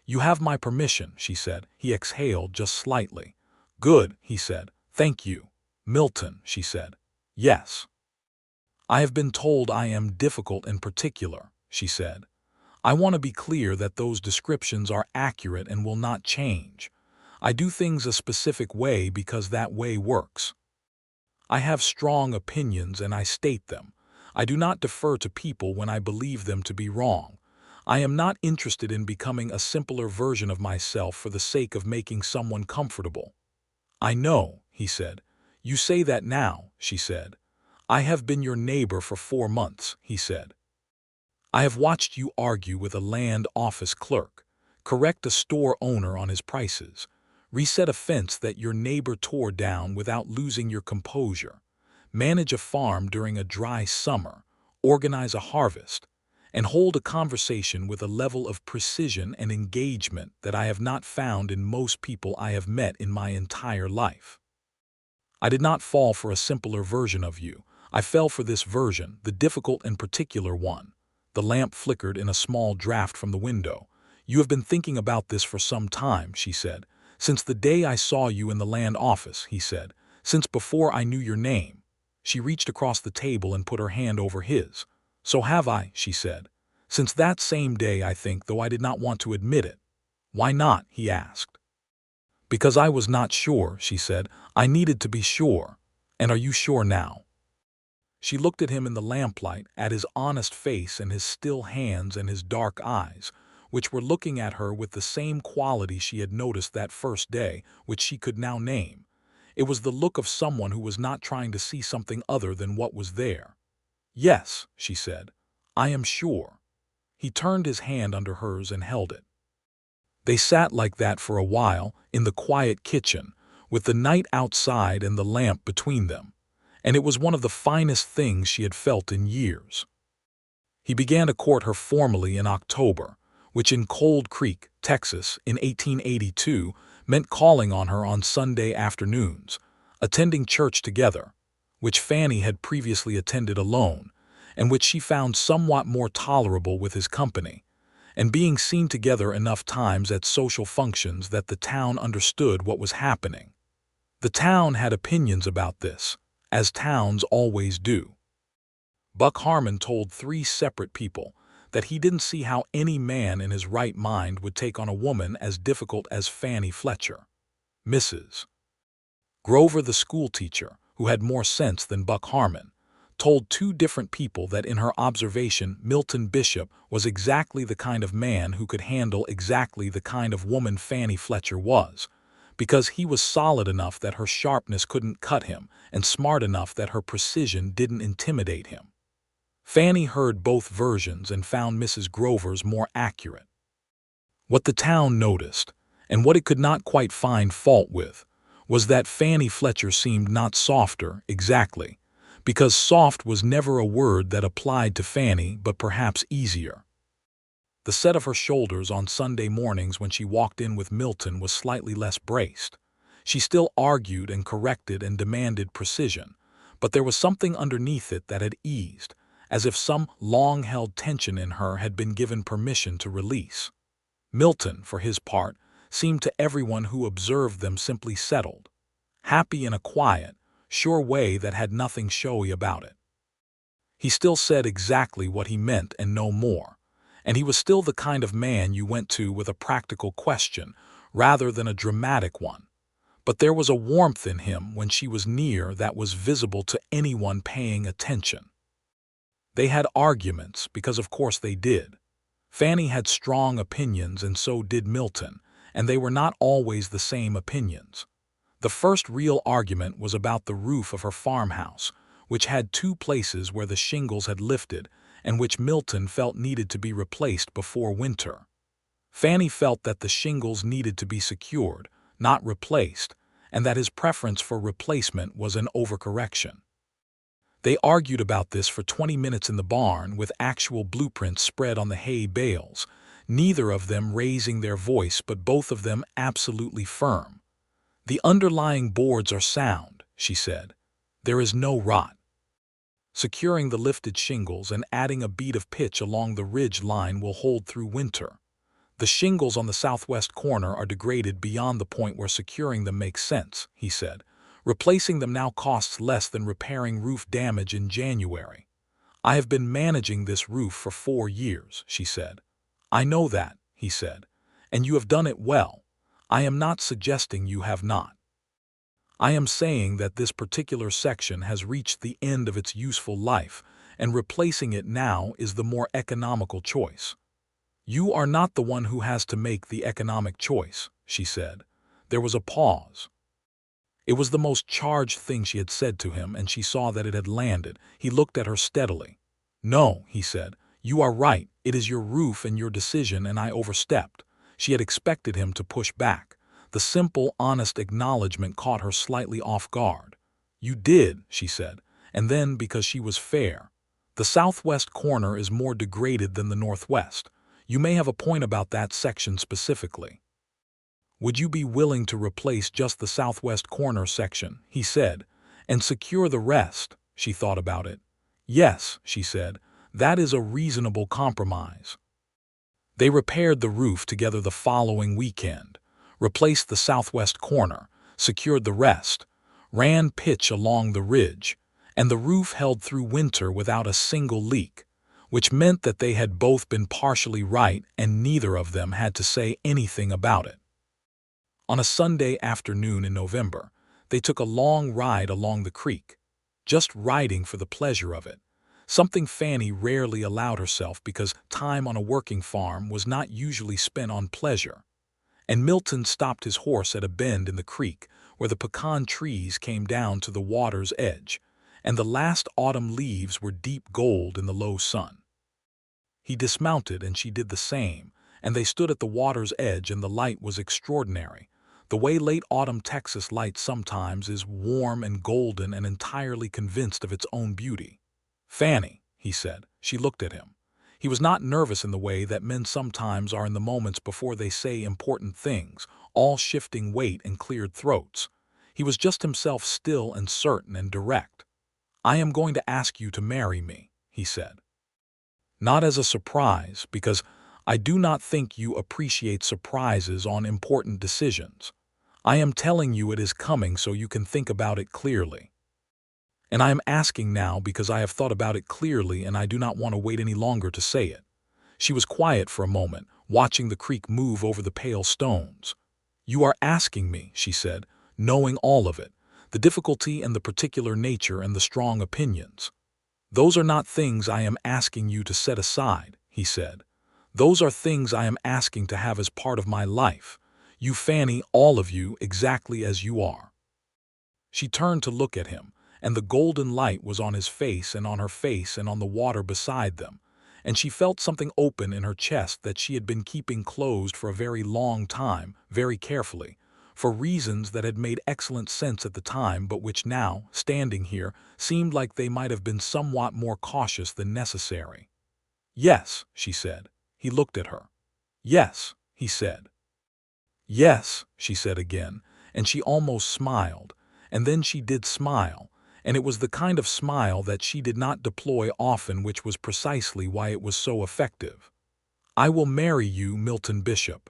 "You have my permission," she said. He exhaled just slightly. "Good," he said. "Thank you." "Milton," she said. "Yes." "I have been told I am difficult and particular," she said. "I want to be clear that those descriptions are accurate and will not change. I do things a specific way because that way works. I have strong opinions and I state them. I do not defer to people when I believe them to be wrong. I am not interested in becoming a simpler version of myself for the sake of making someone comfortable." "I know," he said. "You say that now," she said. "I have been your neighbor for 4 months," he said. "I have watched you argue with a land office clerk, correct a store owner on his prices, reset a fence that your neighbor tore down without losing your composure, manage a farm during a dry summer, organize a harvest, and hold a conversation with a level of precision and engagement that I have not found in most people I have met in my entire life. I did not fall for a simpler version of you. I fell for this version, the difficult and particular one." The lamp flickered in a small draft from the window. "You have been thinking about this for some time," she said. "Since the day I saw you in the land office," he said. "Since before I knew your name." She reached across the table and put her hand over his. "So have I," she said. "Since that same day, I think, though I did not want to admit it." "Why not?" he asked. "Because I was not sure," she said. "I needed to be sure. And are you sure now?" She looked at him in the lamplight, at his honest face and his still hands and his dark eyes, which were looking at her with the same quality she had noticed that first day, which she could now name. It was the look of someone who was not trying to see something other than what was there. "Yes," she said. "I am sure." He turned his hand under hers and held it. They sat like that for a while, in the quiet kitchen, with the night outside and the lamp between them, and it was one of the finest things she had felt in years. He began to court her formally in October, which in Cold Creek, Texas, in 1882, meant calling on her on Sunday afternoons, attending church together, which Fannie had previously attended alone, and which she found somewhat more tolerable with his company, and being seen together enough times at social functions that the town understood what was happening. The town had opinions about this, as towns always do. Buck Harmon told 3 separate people that he didn't see how any man in his right mind would take on a woman as difficult as Fannie Fletcher. Mrs. Grover, the schoolteacher, who had more sense than Buck Harmon, told 2 different people that in her observation Milton Bishop was exactly the kind of man who could handle exactly the kind of woman Fannie Fletcher was, because he was solid enough that her sharpness couldn't cut him and smart enough that her precision didn't intimidate him. Fannie heard both versions and found Mrs. Grover's more accurate. What the town noticed, and what it could not quite find fault with, was that Fannie Fletcher seemed not softer, exactly, because soft was never a word that applied to Fannie, but perhaps easier. The set of her shoulders on Sunday mornings when she walked in with Milton was slightly less braced. She still argued and corrected and demanded precision, but there was something underneath it that had eased, as if some long-held tension in her had been given permission to release. Milton, for his part, seemed to everyone who observed them simply settled, happy in a quiet, sure way that had nothing showy about it. He still said exactly what he meant and no more, and he was still the kind of man you went to with a practical question rather than a dramatic one. But there was a warmth in him when she was near that was visible to anyone paying attention. They had arguments, because of course they did. Fannie had strong opinions and so did Milton, and they were not always the same opinions. The first real argument was about the roof of her farmhouse, which had two places where the shingles had lifted and which Milton felt needed to be replaced before winter. Fannie felt that the shingles needed to be secured, not replaced, and that his preference for replacement was an overcorrection. They argued about this for 20 minutes in the barn with actual blueprints spread on the hay bales, neither of them raising their voice but both of them absolutely firm. "The underlying boards are sound," she said. "There is no rot. Securing the lifted shingles and adding a bead of pitch along the ridge line will hold through winter. The shingles on the southwest corner are degraded beyond the point where securing them makes sense," he said. "Replacing them now costs less than repairing roof damage in January." "I have been managing this roof for 4 years," she said. "I know that," he said, "and you have done it well. I am not suggesting you have not. I am saying that this particular section has reached the end of its useful life, and replacing it now is the more economical choice." "You are not the one who has to make the economic choice," she said. There was a pause. It was the most charged thing she had said to him, and she saw that it had landed. He looked at her steadily. "No," he said, "you are right. It is your roof and your decision, and I overstepped." She had expected him to push back. The simple, honest acknowledgment caught her slightly off guard. "You did," she said, and then, because she was fair, "the southwest corner is more degraded than the northwest. You may have a point about that section specifically." "Would you be willing to replace just the southwest corner section," he said, "and secure the rest?" She thought about it. "Yes," she said, "that is a reasonable compromise." They repaired the roof together the following weekend, replaced the southwest corner, secured the rest, ran pitch along the ridge, and the roof held through winter without a single leak, which meant that they had both been partially right and neither of them had to say anything about it. On a Sunday afternoon in November, they took a long ride along the creek, just riding for the pleasure of it, something Fannie rarely allowed herself because time on a working farm was not usually spent on pleasure. And Milton stopped his horse at a bend in the creek where the pecan trees came down to the water's edge, and the last autumn leaves were deep gold in the low sun. He dismounted and she did the same, and they stood at the water's edge, and the light was extraordinary. The way late autumn Texas light sometimes is, warm and golden and entirely convinced of its own beauty. "Fannie," he said. She looked at him. He was not nervous in the way that men sometimes are in the moments before they say important things, all shifting weight and cleared throats. He was just himself, still and certain and direct. "I am going to ask you to marry me," he said. "Not as a surprise, because I do not think you appreciate surprises on important decisions. I am telling you it is coming so you can think about it clearly. And I am asking now because I have thought about it clearly and I do not want to wait any longer to say it." She was quiet for a moment, watching the creek move over the pale stones. "You are asking me," she said, knowing all of it, the difficulty and the particular nature and the strong opinions. "Those are not things I am asking you to set aside," he said. "Those are things I am asking to have as part of my life. You, Fannie, all of you, exactly as you are." She turned to look at him, and the golden light was on his face and on her face and on the water beside them, and she felt something open in her chest that she had been keeping closed for a very long time, very carefully, for reasons that had made excellent sense at the time but which now, standing here, seemed like they might have been somewhat more cautious than necessary. "Yes," she said. He looked at her. "Yes," he said. "Yes," she said again, and she almost smiled, and then she did smile, and it was the kind of smile that she did not deploy often, which was precisely why it was so effective. "I will marry you, Milton Bishop."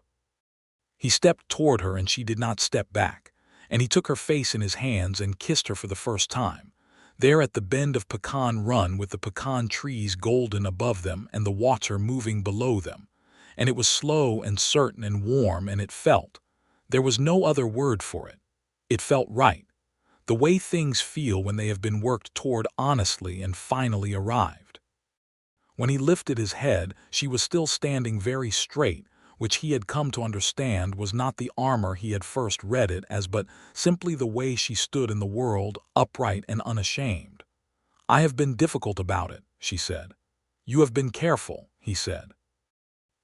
He stepped toward her and she did not step back, and he took her face in his hands and kissed her for the first time, there at the bend of Pecan Run with the pecan trees golden above them and the water moving below them. And it was slow and certain and warm, and it felt, there was no other word for it, it felt right, the way things feel when they have been worked toward honestly and finally arrived. When he lifted his head, she was still standing very straight, which he had come to understand was not the armor he had first read it as, but simply the way she stood in the world, upright and unashamed. "I have been difficult about it," she said. "You have been careful," he said.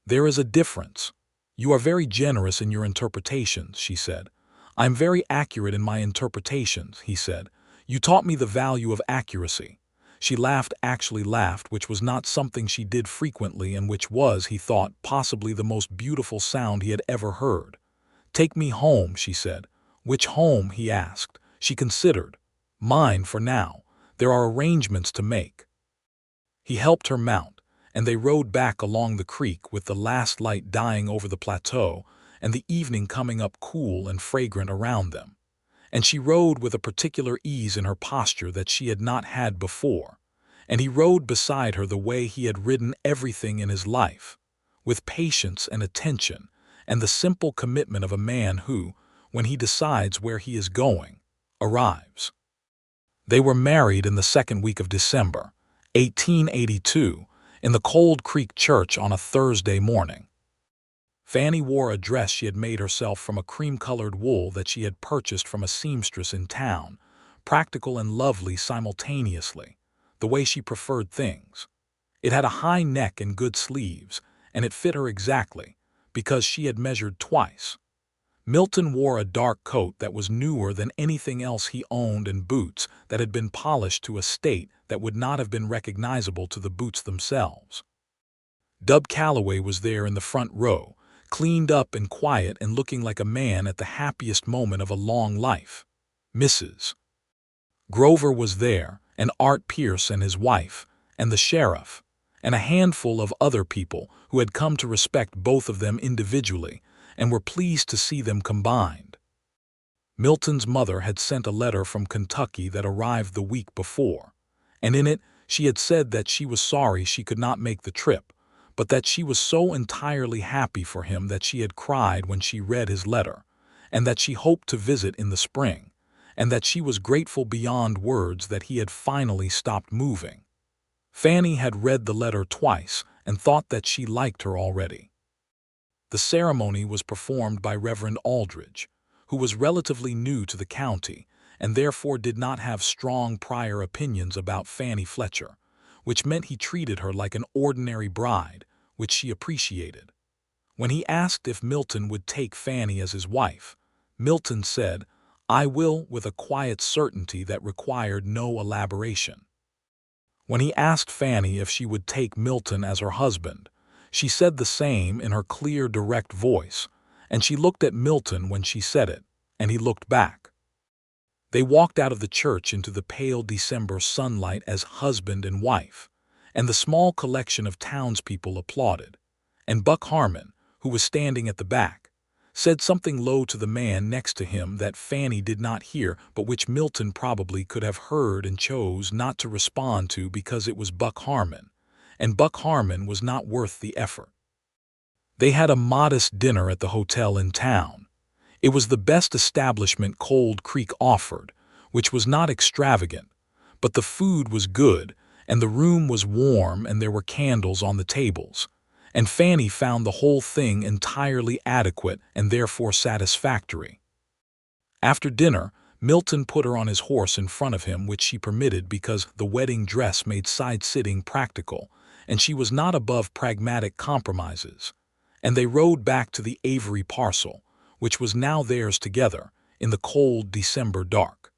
"There is a difference. You are very generous in your interpretations," she said. "I am very accurate in my interpretations," he said. "You taught me the value of accuracy." She laughed, actually laughed, which was not something she did frequently and which was, he thought, possibly the most beautiful sound he had ever heard. "Take me home," she said. "Which home?" he asked. She considered. "Mine for now. There are arrangements to make." He helped her mount, and they rode back along the creek with the last light dying over the plateau and the evening coming up cool and fragrant around them. And she rode with a particular ease in her posture that she had not had before, and he rode beside her the way he had ridden everything in his life, with patience and attention and the simple commitment of a man who, when he decides where he is going, arrives. They were married in the second week of December, 1882, in the Cold Creek Church on a Thursday morning. Fannie wore a dress she had made herself from a cream-colored wool that she had purchased from a seamstress in town, practical and lovely simultaneously, the way she preferred things. It had a high neck and good sleeves, and it fit her exactly, because she had measured twice. Milton wore a dark coat that was newer than anything else he owned and boots that had been polished to a state that would not have been recognizable to the boots themselves. Dub Calloway was there in the front row, cleaned up and quiet and looking like a man at the happiest moment of a long life. Mrs. Grover was there, and Art Pierce and his wife, and the sheriff, and a handful of other people who had come to respect both of them individually and were pleased to see them combined. Milton's mother had sent a letter from Kentucky that arrived the week before, and in it she had said that she was sorry she could not make the trip, but that she was so entirely happy for him that she had cried when she read his letter, and that she hoped to visit in the spring, and that she was grateful beyond words that he had finally stopped moving. Fannie had read the letter twice and thought that she liked her already. The ceremony was performed by Reverend Aldridge, who was relatively new to the county and therefore did not have strong prior opinions about Fannie Fletcher, which meant he treated her like an ordinary bride, which she appreciated. When he asked if Milton would take Fannie as his wife, Milton said, "I will," with a quiet certainty that required no elaboration. When he asked Fannie if she would take Milton as her husband, she said the same in her clear, direct voice, and she looked at Milton when she said it, and he looked back. They walked out of the church into the pale December sunlight as husband and wife, and the small collection of townspeople applauded, and Buck Harmon, who was standing at the back, said something low to the man next to him that Fannie did not hear but which Milton probably could have heard and chose not to respond to because it was Buck Harmon, and Buck Harmon was not worth the effort. They had a modest dinner at the hotel in town. It was the best establishment Cold Creek offered, which was not extravagant, but the food was good, and the room was warm, and there were candles on the tables, and Fannie found the whole thing entirely adequate and therefore satisfactory. After dinner, Milton put her on his horse in front of him, which she permitted because the wedding dress made side-sitting practical, and she was not above pragmatic compromises, and they rode back to the Avery parcel, which was now theirs together, in the cold December dark.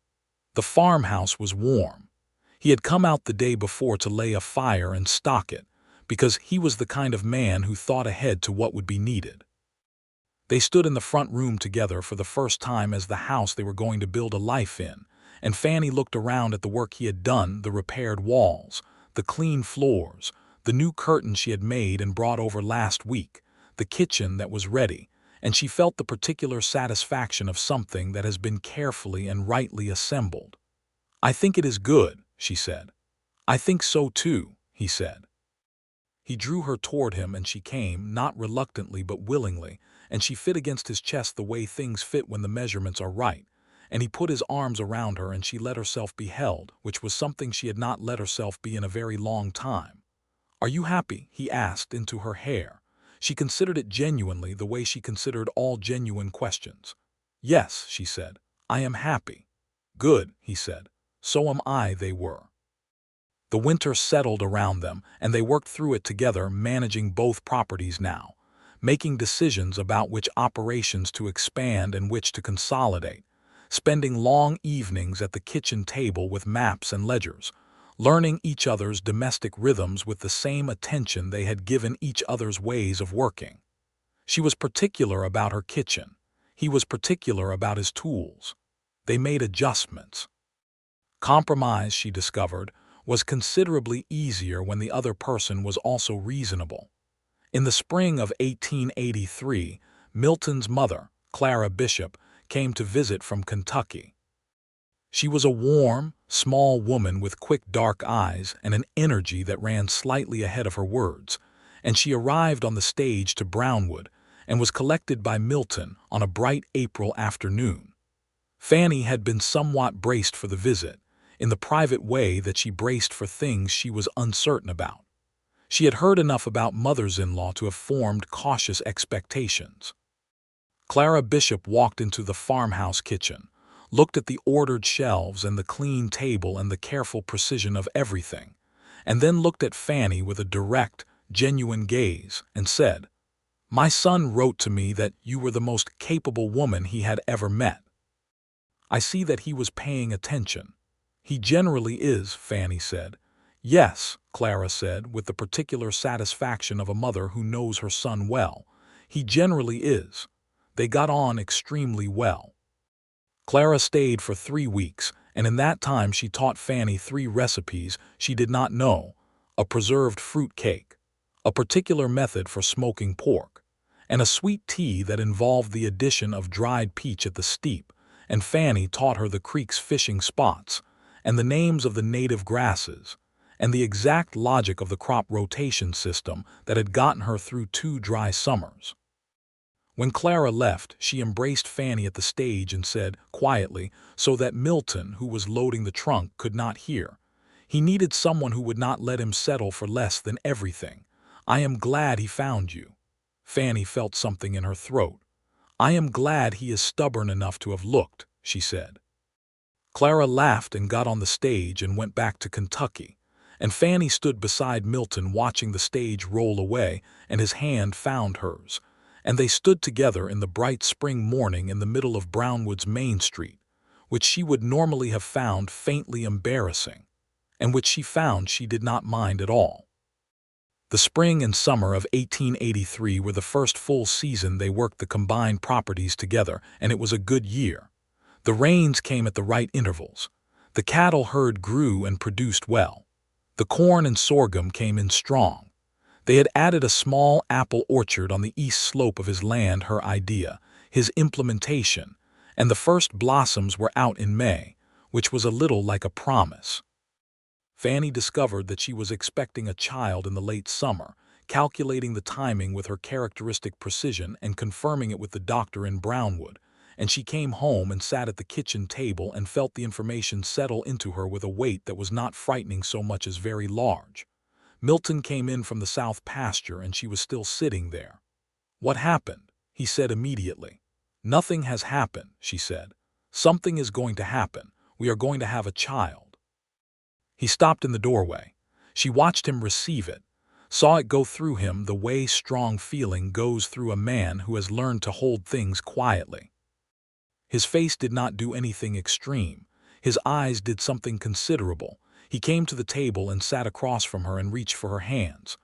The farmhouse was warm. He had come out the day before to lay a fire and stock it, because he was the kind of man who thought ahead to what would be needed. They stood in the front room together for the first time as the house they were going to build a life in, and Fannie looked around at the work he had done, the repaired walls, the clean floors, the new curtains she had made and brought over last week, the kitchen that was ready, and she felt the particular satisfaction of something that has been carefully and rightly assembled. "I think it is good," she said. "I think so too," he said. He drew her toward him and she came, not reluctantly but willingly, and she fit against his chest the way things fit when the measurements are right, and he put his arms around her and she let herself be held, which was something she had not let herself be in a very long time. "Are you happy?" he asked into her hair. She considered it genuinely, the way she considered all genuine questions. "Yes," she said, "I am happy." "Good," he said. "So am I," they were. The winter settled around them, and they worked through it together, managing both properties now, making decisions about which operations to expand and which to consolidate, spending long evenings at the kitchen table with maps and ledgers, learning each other's domestic rhythms with the same attention they had given each other's ways of working. She was particular about her kitchen. He was particular about his tools. They made adjustments. Compromise, she discovered, was considerably easier when the other person was also reasonable. In the spring of 1883, Milton's mother, Clara Bishop, came to visit from Kentucky. She was a warm, small woman with quick dark eyes and an energy that ran slightly ahead of her words, and she arrived on the stage to Brownwood and was collected by Milton on a bright April afternoon. Fannie had been somewhat braced for the visit, in the private way that she braced for things she was uncertain about. She had heard enough about mothers-in-law to have formed cautious expectations. Clara Bishop walked into the farmhouse kitchen, looked at the ordered shelves and the clean table and the careful precision of everything, and then looked at Fannie with a direct, genuine gaze and said, "My son wrote to me that you were the most capable woman he had ever met." I see that he was paying attention. "He generally is," Fannie said. "Yes," Clara said, with the particular satisfaction of a mother who knows her son well. "He generally is. They got on extremely well." Clara stayed for 3 weeks, and in that time she taught Fannie 3 recipes she did not know: a preserved fruit cake, a particular method for smoking pork, and a sweet tea that involved the addition of dried peach at the steep, and Fannie taught her the creek's fishing spots, and the names of the native grasses, and the exact logic of the crop rotation system that had gotten her through 2 dry summers. When Clara left, she embraced Fannie at the stage and said, quietly, so that Milton, who was loading the trunk, could not hear, he needed someone who would not let him settle for less than everything. "I am glad he found you." Fannie felt something in her throat. "I am glad he is stubborn enough to have looked," she said. Clara laughed and got on the stage and went back to Kentucky, and Fannie stood beside Milton watching the stage roll away, and his hand found hers, and they stood together in the bright spring morning in the middle of Brownwood's Main Street, which she would normally have found faintly embarrassing, and which she found she did not mind at all. The spring and summer of 1883 were the first full season they worked the combined properties together, and it was a good year. The rains came at the right intervals. The cattle herd grew and produced well. The corn and sorghum came in strong. They had added a small apple orchard on the east slope of his land, her idea, his implementation, and the first blossoms were out in May, which was a little like a promise. Fannie discovered that she was expecting a child in the late summer, calculating the timing with her characteristic precision and confirming it with the doctor in Brownwood, and she came home and sat at the kitchen table and felt the information settle into her with a weight that was not frightening so much as very large. Milton came in from the south pasture and she was still sitting there. "What happened?" he said immediately. "Nothing has happened," she said. "Something is going to happen. We are going to have a child." He stopped in the doorway. She watched him receive it, saw it go through him the way strong feeling goes through a man who has learned to hold things quietly. His face did not do anything extreme. His eyes did something considerable. He came to the table and sat across from her and reached for her hands.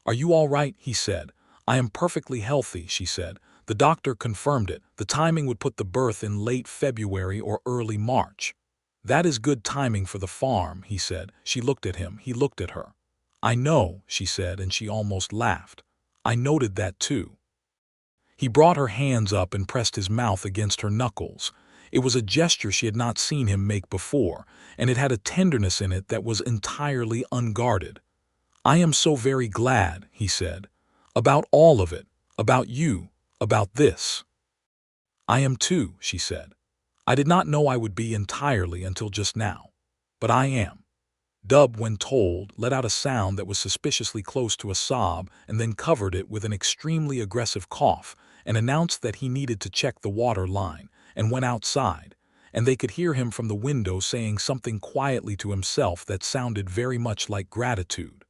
"Are you all right?" he said. "I am perfectly healthy," she said. "The doctor confirmed it. The timing would put the birth in late February or early March." "That is good timing for the farm," he said. She looked at him. He looked at her. "I know," she said, and she almost laughed. "I noted that too." He brought her hands up and pressed his mouth against her knuckles. It was a gesture she had not seen him make before, and it had a tenderness in it that was entirely unguarded. "I am so very glad," he said. "About all of it, about you, about this." "I am too," she said. "I did not know I would be entirely until just now. But I am." Dub, when told, let out a sound that was suspiciously close to a sob and then covered it with an extremely aggressive cough and announced that he needed to check the water line, and went outside, and they could hear him from the window saying something quietly to himself that sounded very much like gratitude.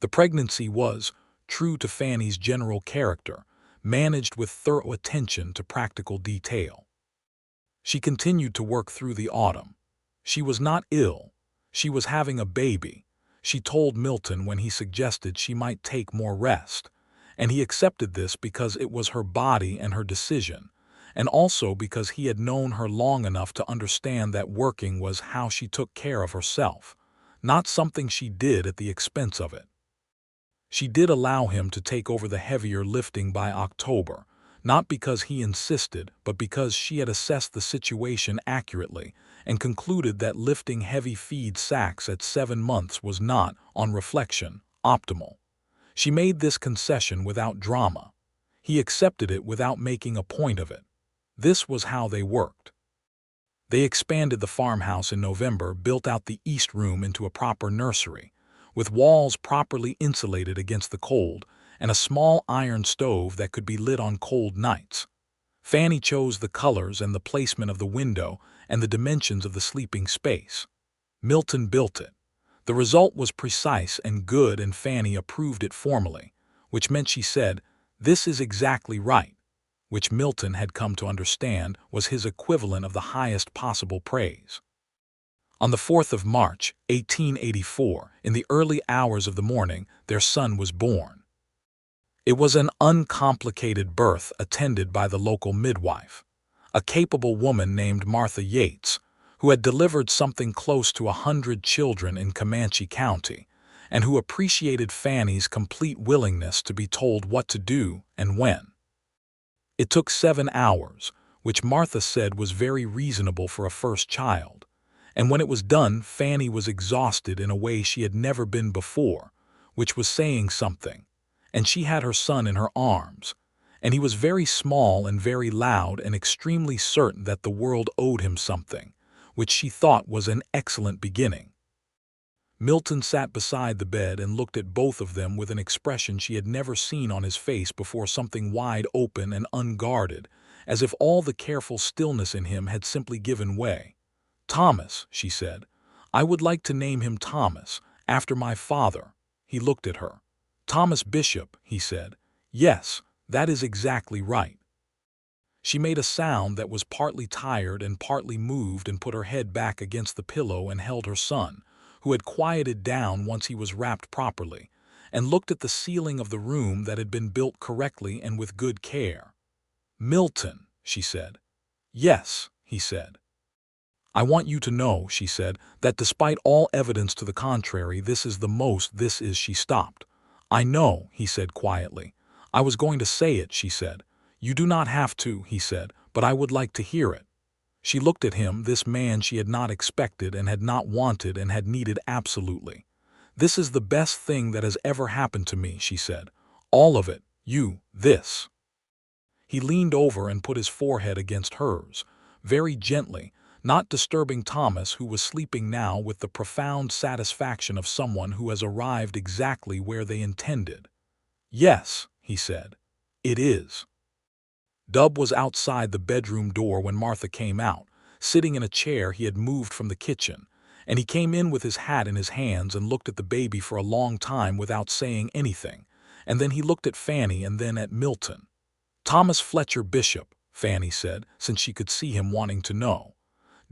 The pregnancy was, true to Fannie's general character, managed with thorough attention to practical detail. She continued to work through the autumn. She was not ill. She was having a baby, she told Milton when he suggested she might take more rest, and he accepted this because it was her body and her decision, and also because he had known her long enough to understand that working was how she took care of herself, not something she did at the expense of it. She did allow him to take over the heavier lifting by October, not because he insisted, but because she had assessed the situation accurately and concluded that lifting heavy feed sacks at 7 months was not, on reflection, optimal. She made this concession without drama. He accepted it without making a point of it. This was how they worked. They expanded the farmhouse in November, built out the east room into a proper nursery, with walls properly insulated against the cold, and a small iron stove that could be lit on cold nights. Fannie chose the colors and the placement of the window and the dimensions of the sleeping space. Milton built it. The result was precise and good, and Fannie approved it formally, which meant she said, "This is exactly right," which Milton had come to understand was his equivalent of the highest possible praise. On the 4th of March, 1884, in the early hours of the morning, their son was born. It was an uncomplicated birth attended by the local midwife, a capable woman named Martha Yates, who had delivered something close to 100 children in Comanche County, and who appreciated Fannie's complete willingness to be told what to do and when. It took 7 hours, which Martha said was very reasonable for a first child. And when it was done, Fannie was exhausted in a way she had never been before, which was saying something, and she had her son in her arms, and he was very small and very loud and extremely certain that the world owed him something, which she thought was an excellent beginning. Milton sat beside the bed and looked at both of them with an expression she had never seen on his face before, something wide open and unguarded, as if all the careful stillness in him had simply given way. "Thomas," she said. "I would like to name him Thomas, after my father." He looked at her. "Thomas Bishop," he said. "Yes, that is exactly right." She made a sound that was partly tired and partly moved and put her head back against the pillow and held her son, who had quieted down once he was wrapped properly, and looked at the ceiling of the room that had been built correctly and with good care. "Milton," she said. "Yes," he said. "I want you to know," she said, "that despite all evidence to the contrary, this is she stopped. "I know," he said quietly. "I was going to say it," she said. "You do not have to," he said, "but I would like to hear it." She looked at him, this man she had not expected and had not wanted and had needed absolutely. "This is the best thing that has ever happened to me," she said. "All of it, this." He leaned over and put his forehead against hers, very gently, not disturbing Thomas, who was sleeping now with the profound satisfaction of someone who has arrived exactly where they intended. "Yes," he said, "it is." Dub was outside the bedroom door when Martha came out, sitting in a chair he had moved from the kitchen, and he came in with his hat in his hands and looked at the baby for a long time without saying anything, and then he looked at Fannie and then at Milton. "Thomas Fletcher Bishop," Fannie said, since she could see him wanting to know.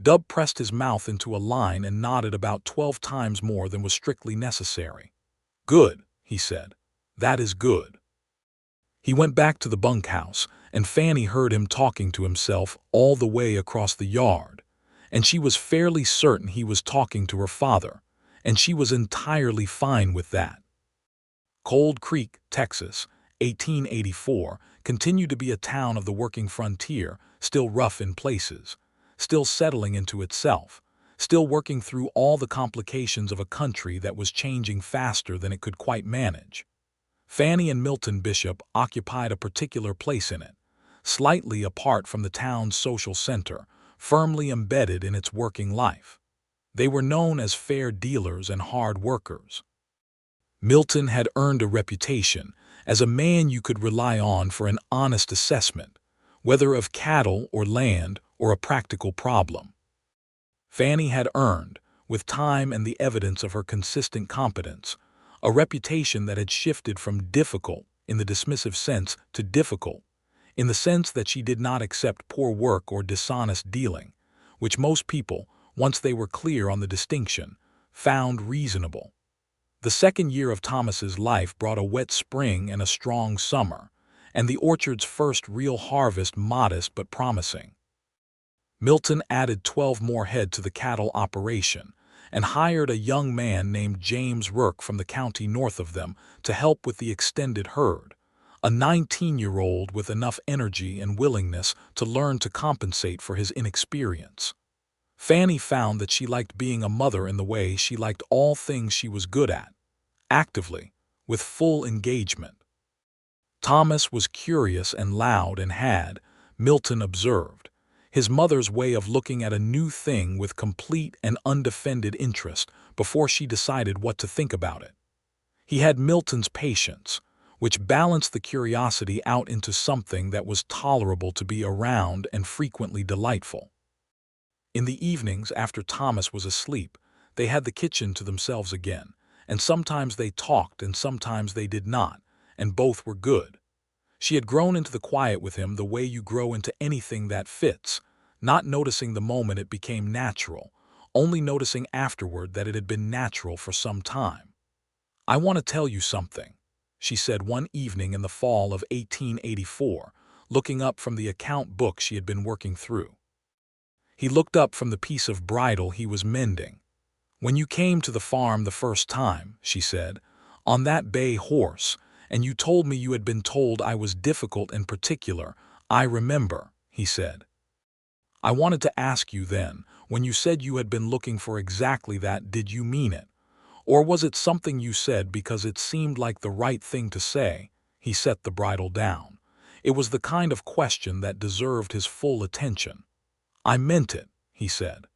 Dub pressed his mouth into a line and nodded about 12 times more than was strictly necessary. "Good," he said. "That is good." He went back to the bunkhouse, and Fannie heard him talking to himself all the way across the yard, and she was fairly certain he was talking to her father, and she was entirely fine with that. Cold Creek, Texas, 1884, continued to be a town of the working frontier, still rough in places, still settling into itself, still working through all the complications of a country that was changing faster than it could quite manage. Fannie and Milton Bishop occupied a particular place in it, slightly apart from the town's social center, firmly embedded in its working life. They were known as fair dealers and hard workers. Milton had earned a reputation as a man you could rely on for an honest assessment, whether of cattle or land or a practical problem. Fannie had earned, with time and the evidence of her consistent competence, a reputation that had shifted from difficult in the dismissive sense to difficult in the sense that she did not accept poor work or dishonest dealing, which most people, once they were clear on the distinction, found reasonable. The second year of Thomas's life brought a wet spring and a strong summer, and the orchard's first real harvest modest but promising. Milton added 12 more head to the cattle operation and hired a young man named James Rourke from the county north of them to help with the extended herd, a 19-year-old with enough energy and willingness to learn to compensate for his inexperience. Fannie found that she liked being a mother in the way she liked all things she was good at, actively, with full engagement. Thomas was curious and loud and had, Milton observed, his mother's way of looking at a new thing with complete and undefended interest before she decided what to think about it. He had Milton's patience, which balanced the curiosity out into something that was tolerable to be around and frequently delightful. In the evenings after Thomas was asleep, they had the kitchen to themselves again, and sometimes they talked and sometimes they did not, and both were good. She had grown into the quiet with him the way you grow into anything that fits, not noticing the moment it became natural, only noticing afterward that it had been natural for some time. "I want to tell you something," she said one evening in the fall of 1884, looking up from the account book she had been working through. He looked up from the piece of bridle he was mending. "When you came to the farm the first time," she said, "on that bay horse, and you told me you had been told I was difficult and particular, I remember," he said. "I wanted to ask you then, when you said you had been looking for exactly that, did you mean it? Or was it something you said because it seemed like the right thing to say?" He set the bridle down. It was the kind of question that deserved his full attention. "I meant it," he said.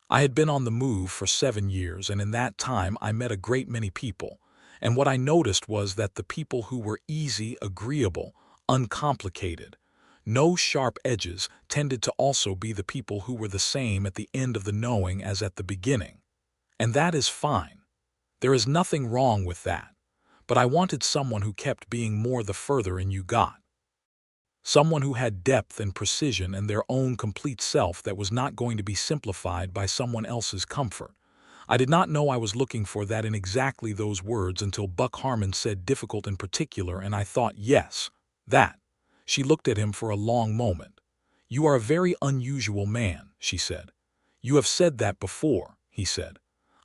"I had been on the move for 7 years, and in that time I met a great many people, and what I noticed was that the people who were easy, agreeable, uncomplicated, no sharp edges, tended to also be the people who were the same at the end of the knowing as at the beginning. And that is fine. There is nothing wrong with that. But I wanted someone who kept being more the further in you got. Someone who had depth and precision and their own complete self that was not going to be simplified by someone else's comfort. I did not know I was looking for that in exactly those words until Buck Harmon said difficult in particular, and I thought, yes, that." She looked at him for a long moment. "You are a very unusual man," she said. "You have said that before," he said.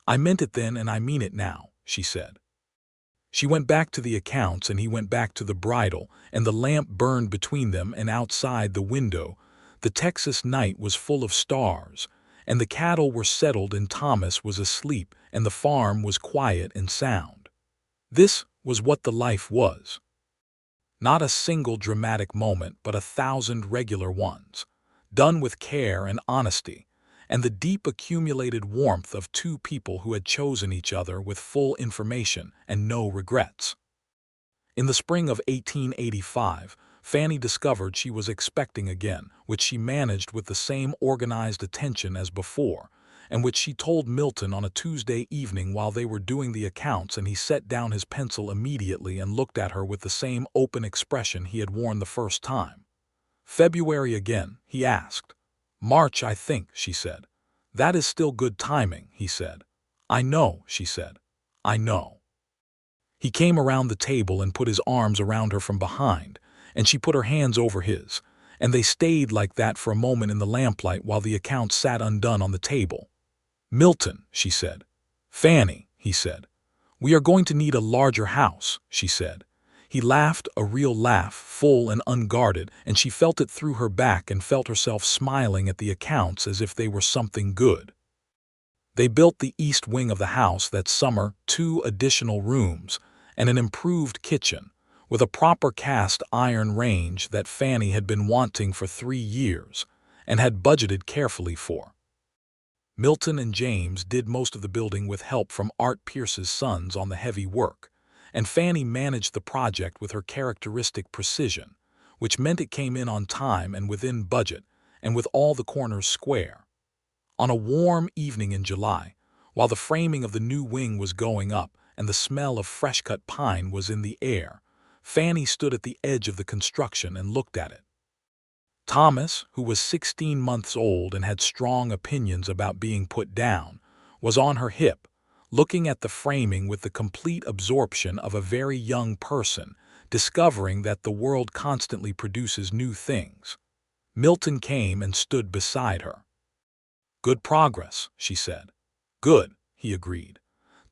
"I meant it then and I mean it now," she said. She went back to the accounts and he went back to the bridle, and the lamp burned between them, and outside the window the Texas night was full of stars, and the cattle were settled and Thomas was asleep and the farm was quiet and sound. This was what the life was. Not a single dramatic moment, but 1,000 regular ones, done with care and honesty, and the deep accumulated warmth of two people who had chosen each other with full information and no regrets. In the spring of 1885, Fannie discovered she was expecting again, which she managed with the same organized attention as before, and which she told Milton on a Tuesday evening while they were doing the accounts, and he set down his pencil immediately and looked at her with the same open expression he had worn the first time. "February again?" he asked. "March, I think," she said. "That is still good timing," he said. "I know," she said. "I know." He came around the table and put his arms around her from behind, and she put her hands over his, and they stayed like that for a moment in the lamplight while the accounts sat undone on the table. "Milton," she said. "Fannie," he said. "We are going to need a larger house," she said. He laughed, a real laugh, full and unguarded, and she felt it through her back and felt herself smiling at the accounts as if they were something good. They built the east wing of the house that summer, 2 additional rooms, and an improved kitchen, with a proper cast iron range that Fannie had been wanting for 3 years, and had budgeted carefully for. Milton and James did most of the building with help from Art Pierce's sons on the heavy work, and Fannie managed the project with her characteristic precision, which meant it came in on time and within budget, and with all the corners square. On a warm evening in July, while the framing of the new wing was going up and the smell of fresh-cut pine was in the air, Fannie stood at the edge of the construction and looked at it. Thomas, who was 16 months old and had strong opinions about being put down, was on her hip, looking at the framing with the complete absorption of a very young person, discovering that the world constantly produces new things. Milton came and stood beside her. "Good progress," she said. "Good," he agreed.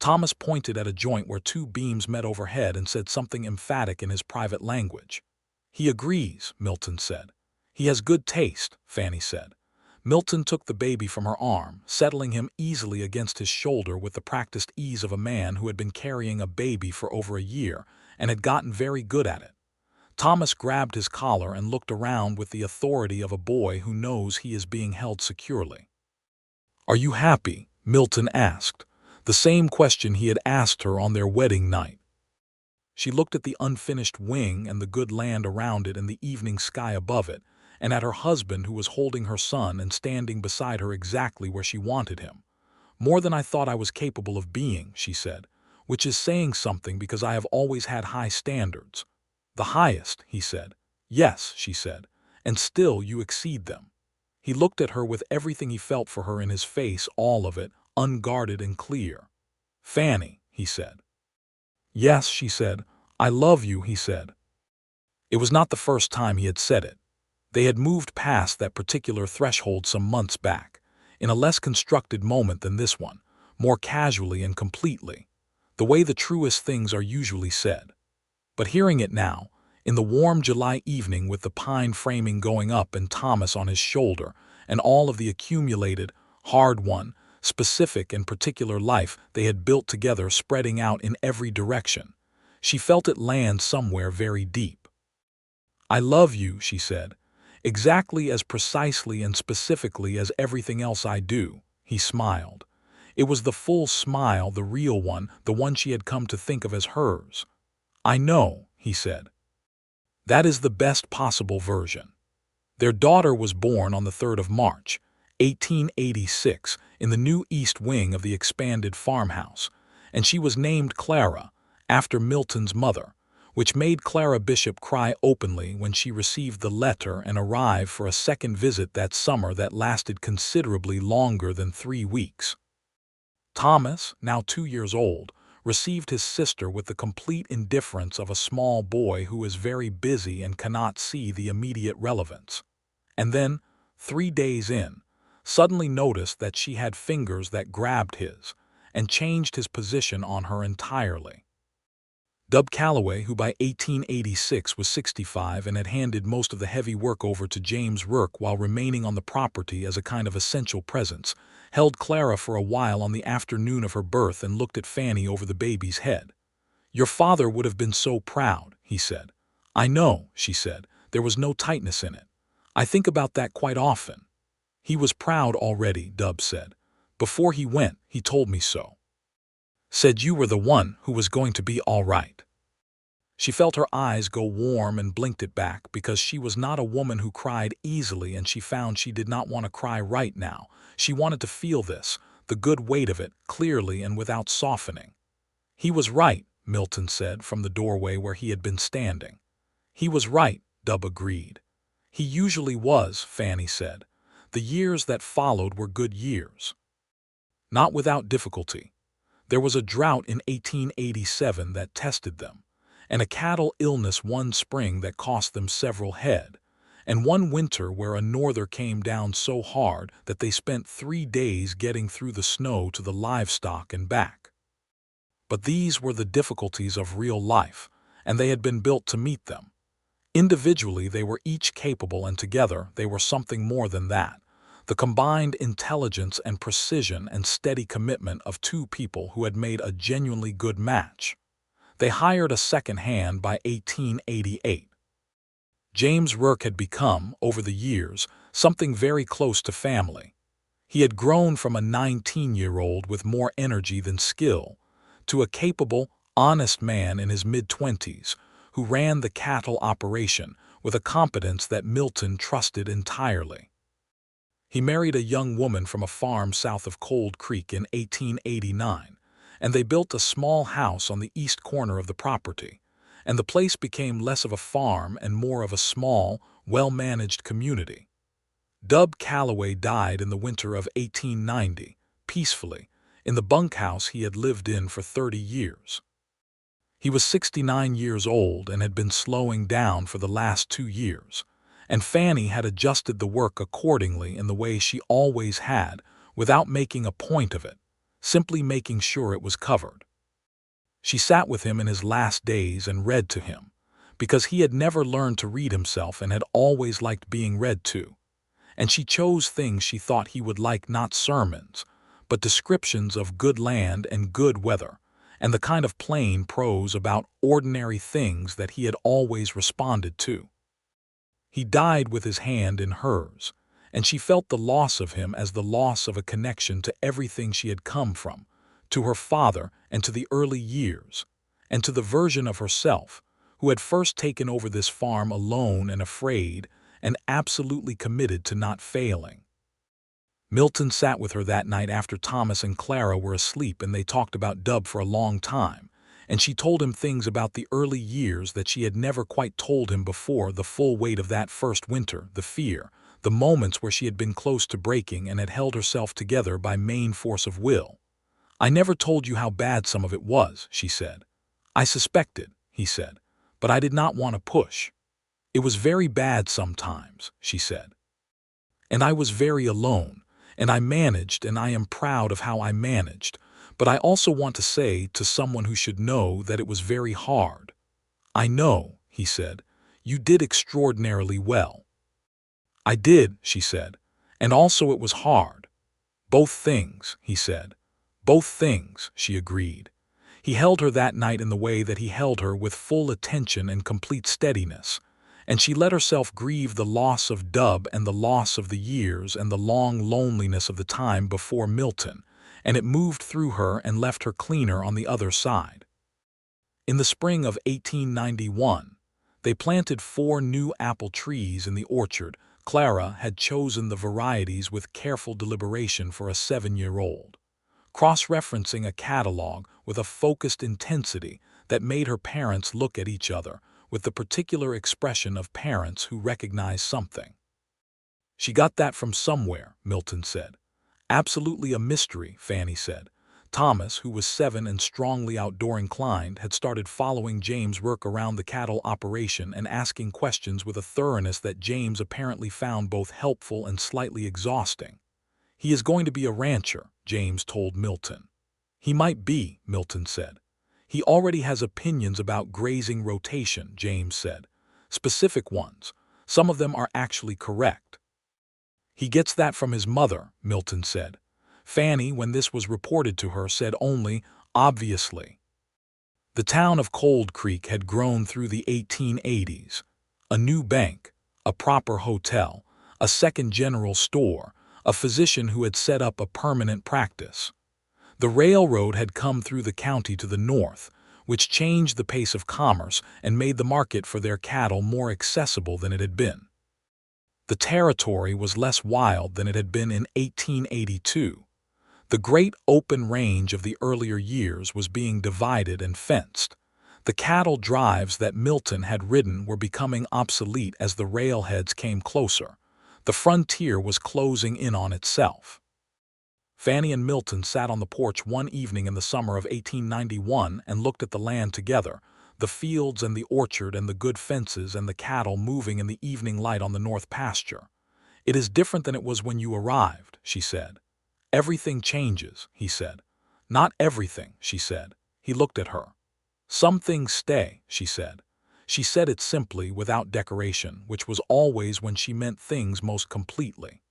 Thomas pointed at a joint where 2 beams met overhead and said something emphatic in his private language. "He agrees," Milton said. "He has good taste," Fannie said. Milton took the baby from her arm, settling him easily against his shoulder with the practiced ease of a man who had been carrying a baby for over a year and had gotten very good at it. Thomas grabbed his collar and looked around with the authority of a boy who knows he is being held securely. "Are you happy?" Milton asked, the same question he had asked her on their wedding night. She looked at the unfinished wing and the good land around it and the evening sky above it, and at her husband who was holding her son and standing beside her exactly where she wanted him. "More than I thought I was capable of being," she said, "which is saying something because I have always had high standards." "The highest," he said. "Yes," she said, "and still you exceed them." He looked at her with everything he felt for her in his face, all of it, unguarded and clear. "Fannie," he said. "Yes," she said. "I love you," he said. It was not the first time he had said it. They had moved past that particular threshold some months back, in a less constructed moment than this one, more casually and completely, the way the truest things are usually said. But hearing it now, in the warm July evening with the pine framing going up and Thomas on his shoulder, and all of the accumulated, hard-won, specific and particular life they had built together spreading out in every direction, she felt it land somewhere very deep. "I love you," she said, "exactly as precisely and specifically as everything else I do." He smiled. It was the full smile, the real one, the one she had come to think of as hers. "I know," he said. "That is the best possible version." Their daughter was born on the 3rd of March, 1886, in the new east wing of the expanded farmhouse, and she was named Clara, after Milton's mother, which made Clara Bishop cry openly when she received the letter and arrived for a second visit that summer that lasted considerably longer than 3 weeks. Thomas, now 2 years old, received his sister with the complete indifference of a small boy who is very busy and cannot see the immediate relevance. And then, 3 days in, suddenly noticed that she had fingers that grabbed his and changed his position on her entirely. Dub Calloway, who by 1886 was 65 and had handed most of the heavy work over to James Rourke while remaining on the property as a kind of essential presence, held Clara for a while on the afternoon of her birth and looked at Fannie over the baby's head. "Your father would have been so proud," he said. "I know," she said. "There was no tightness in it. I think about that quite often." "He was proud already," Dub said. "Before he went, he told me so. Said you were the one who was going to be all right." She felt her eyes go warm and blinked it back because she was not a woman who cried easily, and she found she did not want to cry right now. She wanted to feel this, the good weight of it, clearly and without softening. "He was right," Milton said from the doorway where he had been standing. "He was right," Dub agreed. "He usually was," Fannie said. "The years that followed were good years." Not without difficulty. There was a drought in 1887 that tested them, and a cattle illness one spring that cost them several head, and one winter where a norther came down so hard that they spent 3 days getting through the snow to the livestock and back. But these were the difficulties of real life, and they had been built to meet them. Individually, they were each capable, and together they were something more than that. The combined intelligence and precision and steady commitment of two people who had made a genuinely good match. They hired a second hand by 1888. James Rourke had become, over the years, something very close to family. He had grown from a 19-year-old with more energy than skill to a capable, honest man in his mid-20s who ran the cattle operation with a competence that Milton trusted entirely. He married a young woman from a farm south of Cold Creek in 1889, and they built a small house on the east corner of the property, and the place became less of a farm and more of a small, well-managed community. Dub Calloway died in the winter of 1890, peacefully, in the bunkhouse he had lived in for 30 years. He was 69 years old and had been slowing down for the last 2 years, and Fannie had adjusted the work accordingly in the way she always had, without making a point of it, simply making sure it was covered. She sat with him in his last days and read to him, because he had never learned to read himself and had always liked being read to. And she chose things she thought he would like, not sermons, but descriptions of good land and good weather, and the kind of plain prose about ordinary things that he had always responded to. He died with his hand in hers, and she felt the loss of him as the loss of a connection to everything she had come from, to her father and to the early years, and to the version of herself who had first taken over this farm alone and afraid and absolutely committed to not failing. Milton sat with her that night after Thomas and Clara were asleep, and they talked about Dub for a long time, and she told him things about the early years that she had never quite told him before, the full weight of that first winter, the fear, the moments where she had been close to breaking and had held herself together by main force of will. "I never told you how bad some of it was," she said. "I suspected," he said, "but I did not want to push. It was very bad sometimes," she said. "And I was very alone, and I managed, and I am proud of how I managed, but I also want to say to someone who should know that it was very hard." "I know," he said. "You did extraordinarily well." "I did," she said, "and also it was hard." "Both things," he said. "Both things," she agreed. He held her that night in the way that he held her, with full attention and complete steadiness, and she let herself grieve the loss of Dub and the loss of the years and the long loneliness of the time before Milton, and it moved through her and left her cleaner on the other side. In the spring of 1891, they planted 4 new apple trees in the orchard. Clara had chosen the varieties with careful deliberation for a 7-year-old, cross-referencing a catalog with a focused intensity that made her parents look at each other with the particular expression of parents who recognize something. "She got that from somewhere," Milton said. "Absolutely a mystery," Fannie said. Thomas, who was 7 and strongly outdoor inclined, had started following James Rourke around the cattle operation and asking questions with a thoroughness that James apparently found both helpful and slightly exhausting. "He is going to be a rancher," James told Milton. "He might be," Milton said. "He already has opinions about grazing rotation," James said. "Specific ones. Some of them are actually correct." "He gets that from his mother," Milton said. Fannie, when this was reported to her, said only, "Obviously." The town of Cold Creek had grown through the 1880s. A new bank, a proper hotel, a second general store, a physician who had set up a permanent practice. The railroad had come through the county to the north, which changed the pace of commerce and made the market for their cattle more accessible than it had been. The territory was less wild than it had been in 1882. The great open range of the earlier years was being divided and fenced. The cattle drives that Milton had ridden were becoming obsolete as the railheads came closer. The frontier was closing in on itself. Fannie and Milton sat on the porch one evening in the summer of 1891 and looked at the land together, the fields and the orchard and the good fences and the cattle moving in the evening light on the north pasture. "It is different than it was when you arrived," she said. "Everything changes," he said. "Not everything," she said. He looked at her. "Some things stay," she said. She said it simply, without decoration, which was always when she meant things most completely.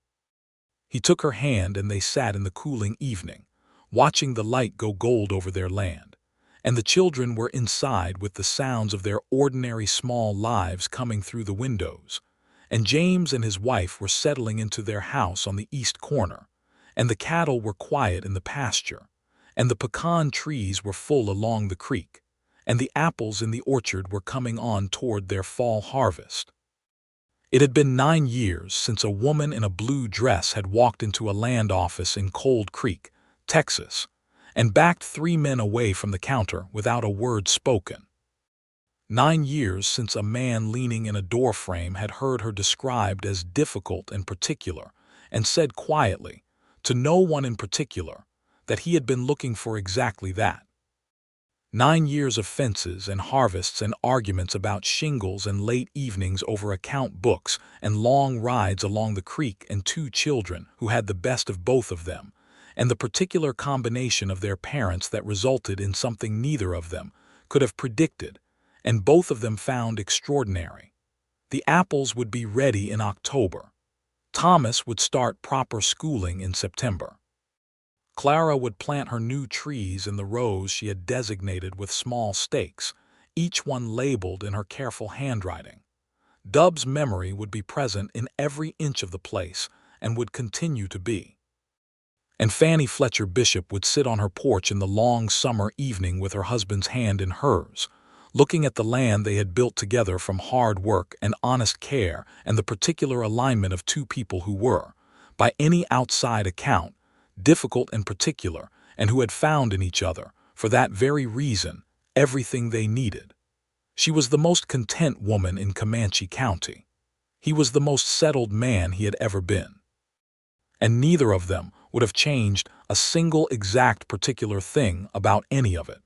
He took her hand and they sat in the cooling evening, watching the light go gold over their land. And the children were inside with the sounds of their ordinary small lives coming through the windows. And James and his wife were settling into their house on the east corner. And the cattle were quiet in the pasture. And the pecan trees were full along the creek. And the apples in the orchard were coming on toward their fall harvest. It had been 9 years since a woman in a blue dress had walked into a land office in Cold Creek, Texas, and backed 3 men away from the counter without a word spoken. 9 years since a man leaning in a doorframe had heard her described as difficult and particular, and said quietly, to no one in particular, that he had been looking for exactly that. 9 years of fences and harvests and arguments about shingles and late evenings over account books and long rides along the creek and 2 children who had the best of both of them, and the particular combination of their parents that resulted in something neither of them could have predicted, and both of them found extraordinary. The apples would be ready in October. Thomas would start proper schooling in September. Clara would plant her new trees in the rows she had designated with small stakes, each one labeled in her careful handwriting. Dub's memory would be present in every inch of the place and would continue to be. And Fannie Fletcher Bishop would sit on her porch in the long summer evening with her husband's hand in hers, looking at the land they had built together from hard work and honest care and the particular alignment of 2 people who were, by any outside account, difficult and particular, and who had found in each other, for that very reason, everything they needed. She was the most content woman in Comanche County. He was the most settled man he had ever been. And neither of them would have changed a single exact particular thing about any of it.